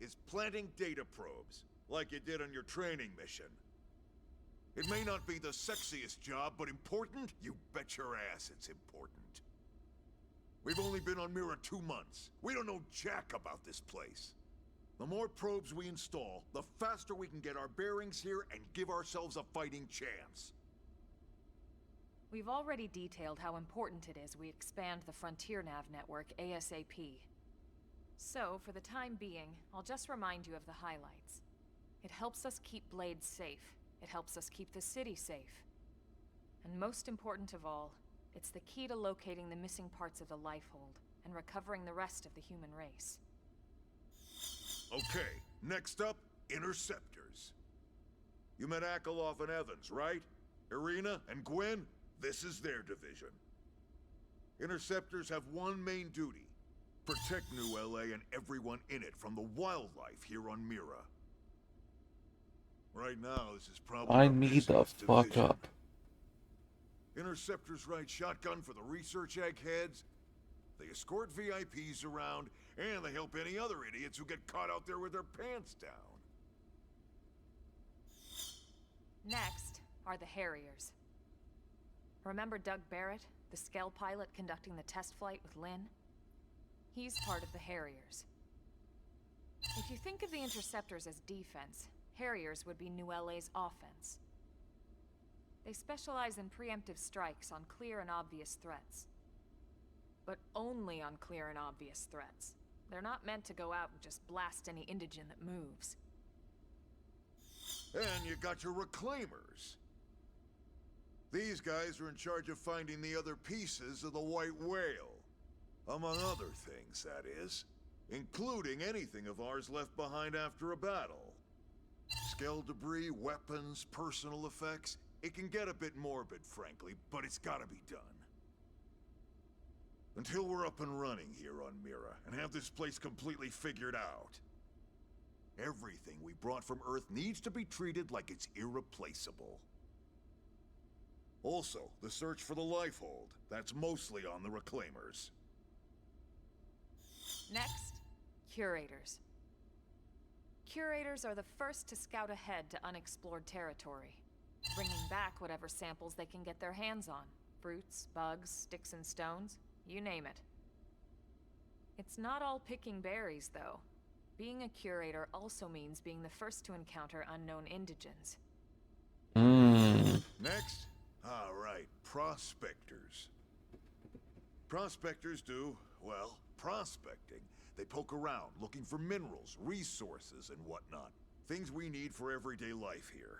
is planting data probes, like you did on your training mission. It may not be the sexiest job, but important? You bet your ass it's important. We've only been on Mira 2 months. We don't know jack about this place. The more probes we install, the faster we can get our bearings here and give ourselves a fighting chance. We've already detailed how important it is we expand the Frontier Nav network ASAP. So, for the time being, I'll just remind you of the highlights. It helps us keep Blade safe. It helps us keep the city safe. And most important of all, it's the key to locating the missing parts of the Lifehold and recovering the rest of the human race. Okay, next up, Interceptors. You met Akalov and Evans, right? Irina and Gwen? This is their division. Interceptors have one main duty. Protect New LA and everyone in it from the wildlife here on Mira. Right now, this is probably I our need the busiest fuck division. up. Interceptors ride shotgun for the research eggheads. They escort VIPs around, and they help any other idiots who get caught out there with their pants down. Next are the Harriers. Remember Doug Barrett, the Skell pilot conducting the test flight with Lynn? He's part of the Harriers. If you think of the Interceptors as defense, Harriers would be New LA's offense. They specialize in preemptive strikes on clear and obvious threats. But only on clear and obvious threats. They're not meant to go out and just blast any indigene that moves. And you got your reclaimers. These guys are in charge of finding the other pieces of the White Whale. Among other things, that is. Including anything of ours left behind after a battle. Skell debris, weapons, personal effects. It can get a bit morbid, frankly, but it's gotta be done. Until we're up and running here on Mira, and have this place completely figured out. Everything we brought from Earth needs to be treated like it's irreplaceable. Also, the search for the Lifehold. That's mostly on the Reclaimers. Next, Curators. Curators are the first to scout ahead to unexplored territory, bringing back whatever samples they can get their hands on. Fruits, bugs, sticks and stones, you name it. It's not all picking berries, though. Being a curator also means being the first to encounter unknown indigens. Next? Alright, prospectors. Prospectors do, well, prospecting. They poke around, looking for minerals, resources, and whatnot. Things we need for everyday life here.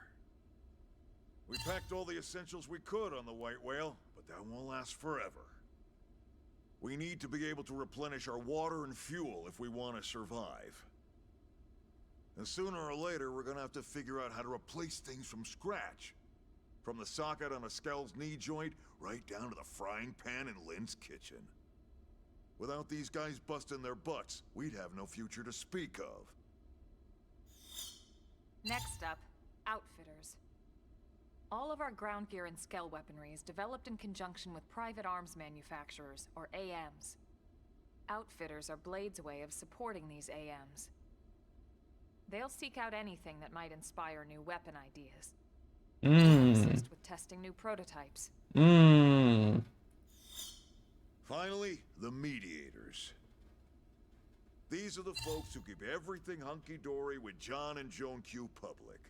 We packed all the essentials we could on the White Whale, but that won't last forever. We need to be able to replenish our water and fuel if we want to survive. And sooner or later, we're gonna have to figure out how to replace things from scratch. From the socket on a Skell's knee joint, right down to the frying pan in Lynn's kitchen. Without these guys busting their butts, we'd have no future to speak of. Next up, Outfitters. All of our ground gear and Skell weaponry is developed in conjunction with private arms manufacturers, or AMs. Outfitters are Blade's way of supporting these AMs. They'll seek out anything that might inspire new weapon ideas. Assist with testing new prototypes. Finally, the Mediators. These are the folks who keep everything hunky-dory with John and Joan Q public.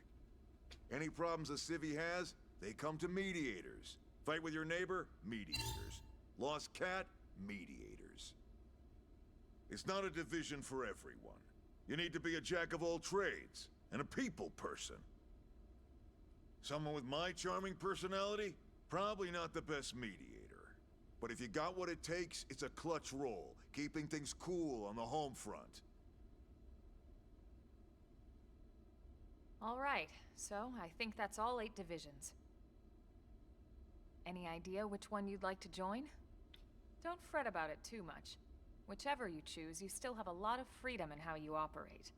Any problems a civvy has, they come to Mediators. Fight with your neighbor? Mediators. Lost cat? Mediators. It's not a division for everyone. You need to be a jack of all trades, and a people person. Someone with my charming personality? Probably not the best mediator. But if you got what it takes, it's a clutch role, keeping things cool on the home front. All right, so I think that's all 8 divisions. Any idea which one you'd like to join? Don't fret about it too much. Whichever you choose, you still have a lot of freedom in how you operate.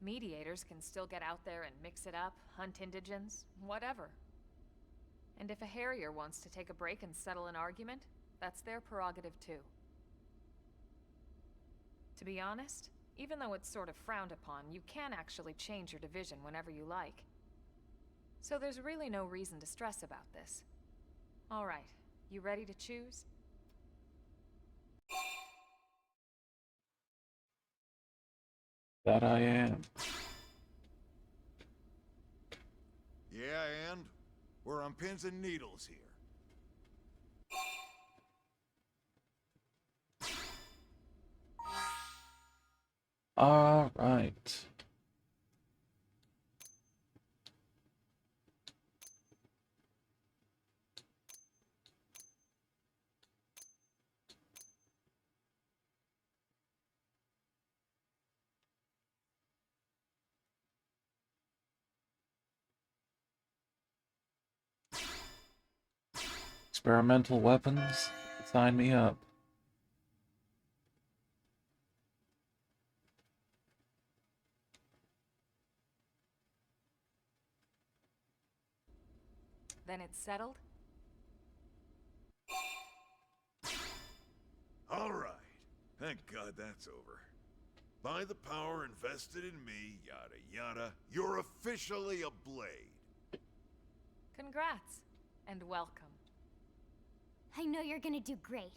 Mediators can still get out there and mix it up, hunt indigens, whatever. And if a Harrier wants to take a break and settle an argument, that's their prerogative too. To be honest, even though it's sort of frowned upon, you can actually change your division whenever you like. So there's really no reason to stress about this. All right, you ready to choose? That I am. Yeah, and? We're on pins and needles here. All right. Experimental weapons? Sign me up. Then it's settled? All right. Thank God that's over. By the power invested in me, yada yada, you're officially a Blade. Congrats, and welcome. I know you're gonna do great.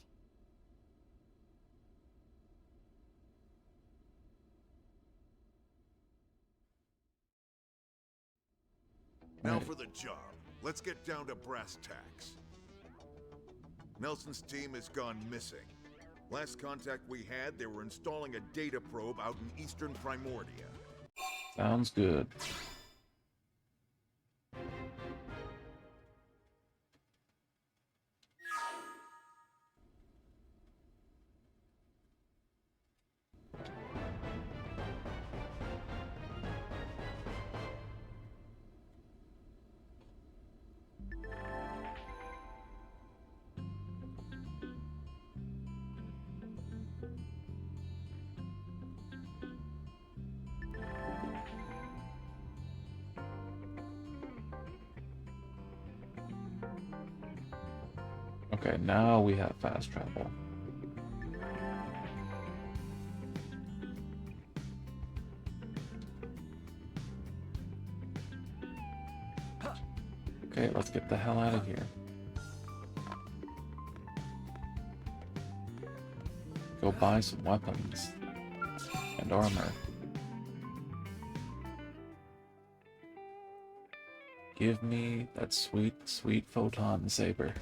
Now Right. for the job. Let's get down to brass tacks. Nelson's team has gone missing. Last contact we had, they were installing a data probe out in eastern Primordia. Sounds good. Okay, now we have fast travel. Okay, let's get the hell out of here. Go buy some weapons and armor. Give me that sweet, sweet photon saber.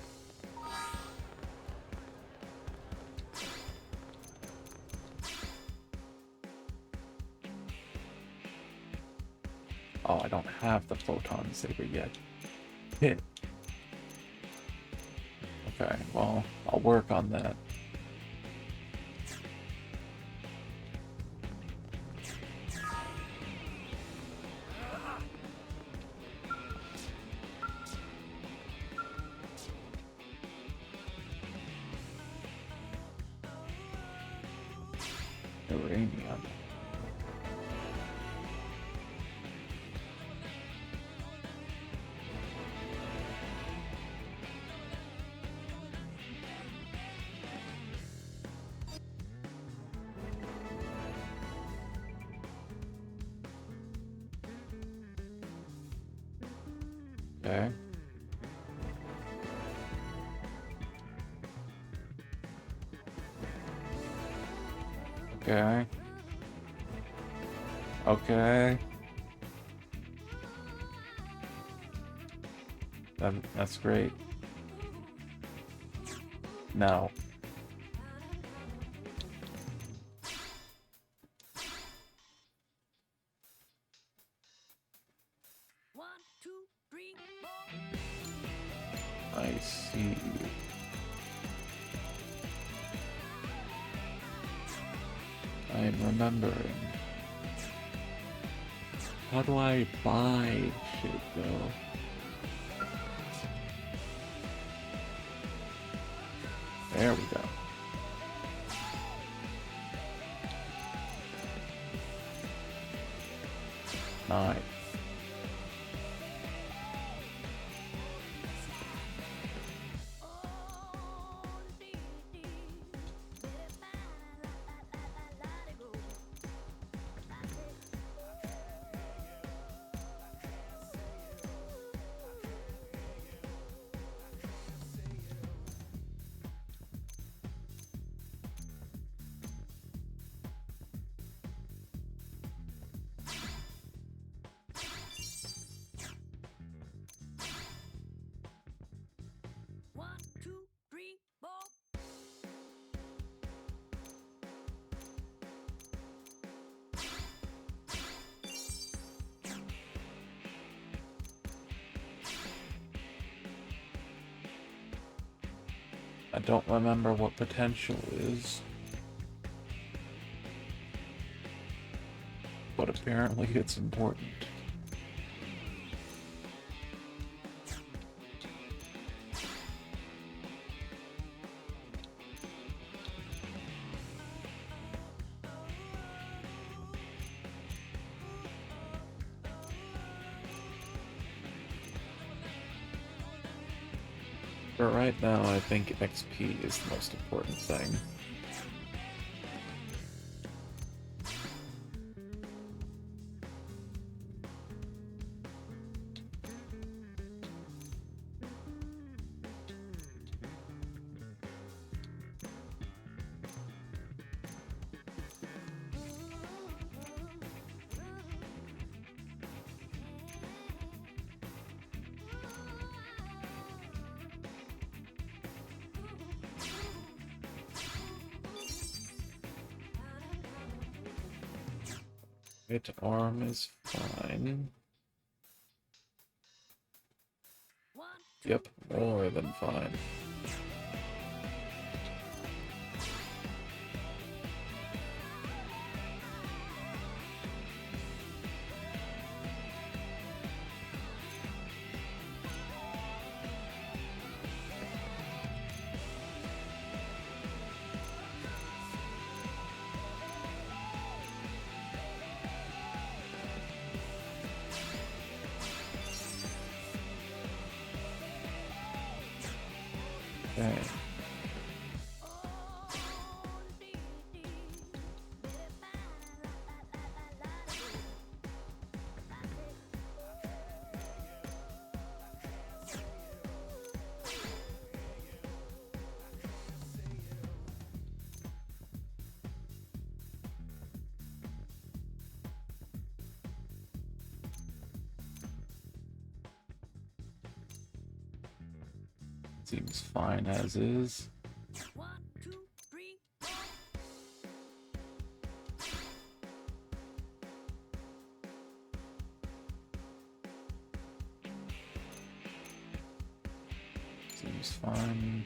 Oh, I don't have the photon saber yet. Hit. Okay, well, I'll work on that. Uranium. Okay. Okay. Okay. That's great. No. I see. I am remembering. How do I buy shit though? There we go. Nice. I don't remember what potential is. But apparently it's important. But right now, I think XP is the most important thing. Right arm is fine. Yep, more than fine. Okay. Seems fine as is. Seems fine.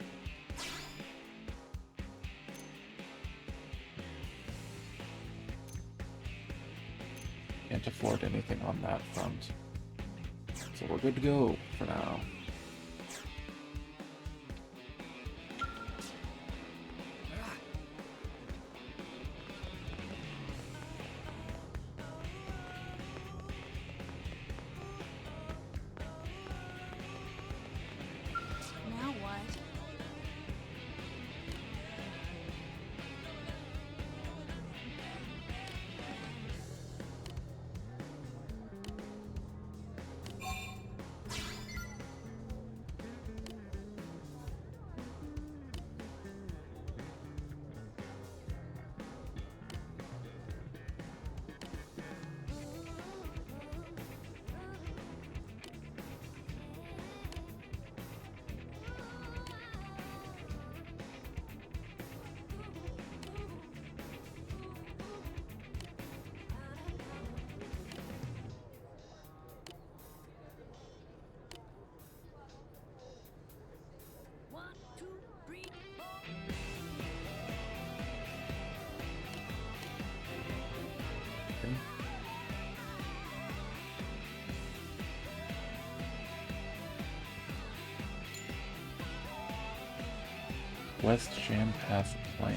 Can't afford anything on that front. So we're good to go for now. Now what? West Jam Path Plain.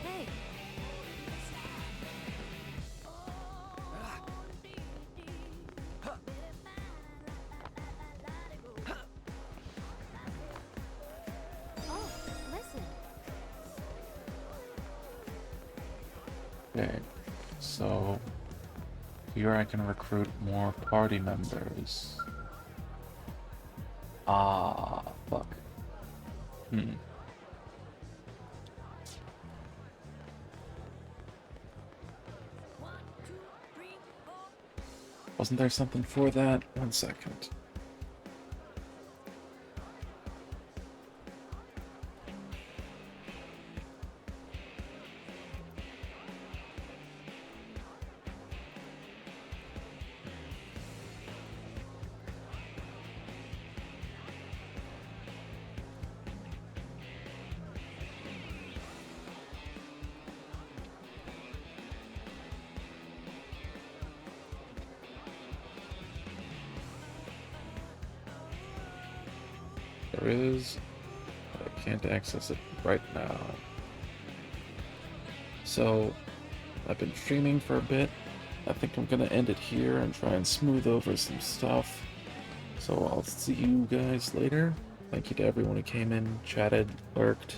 Hey. Oh, listen. Okay, so here I can recruit more party members. Ah, fuck. Wasn't there something for that? 1 second. There is, but I can't access it right now. So, I've been streaming for a bit. I think I'm gonna end it here and try and smooth over some stuff. So I'll see you guys later. Thank you to everyone who came in, chatted, lurked,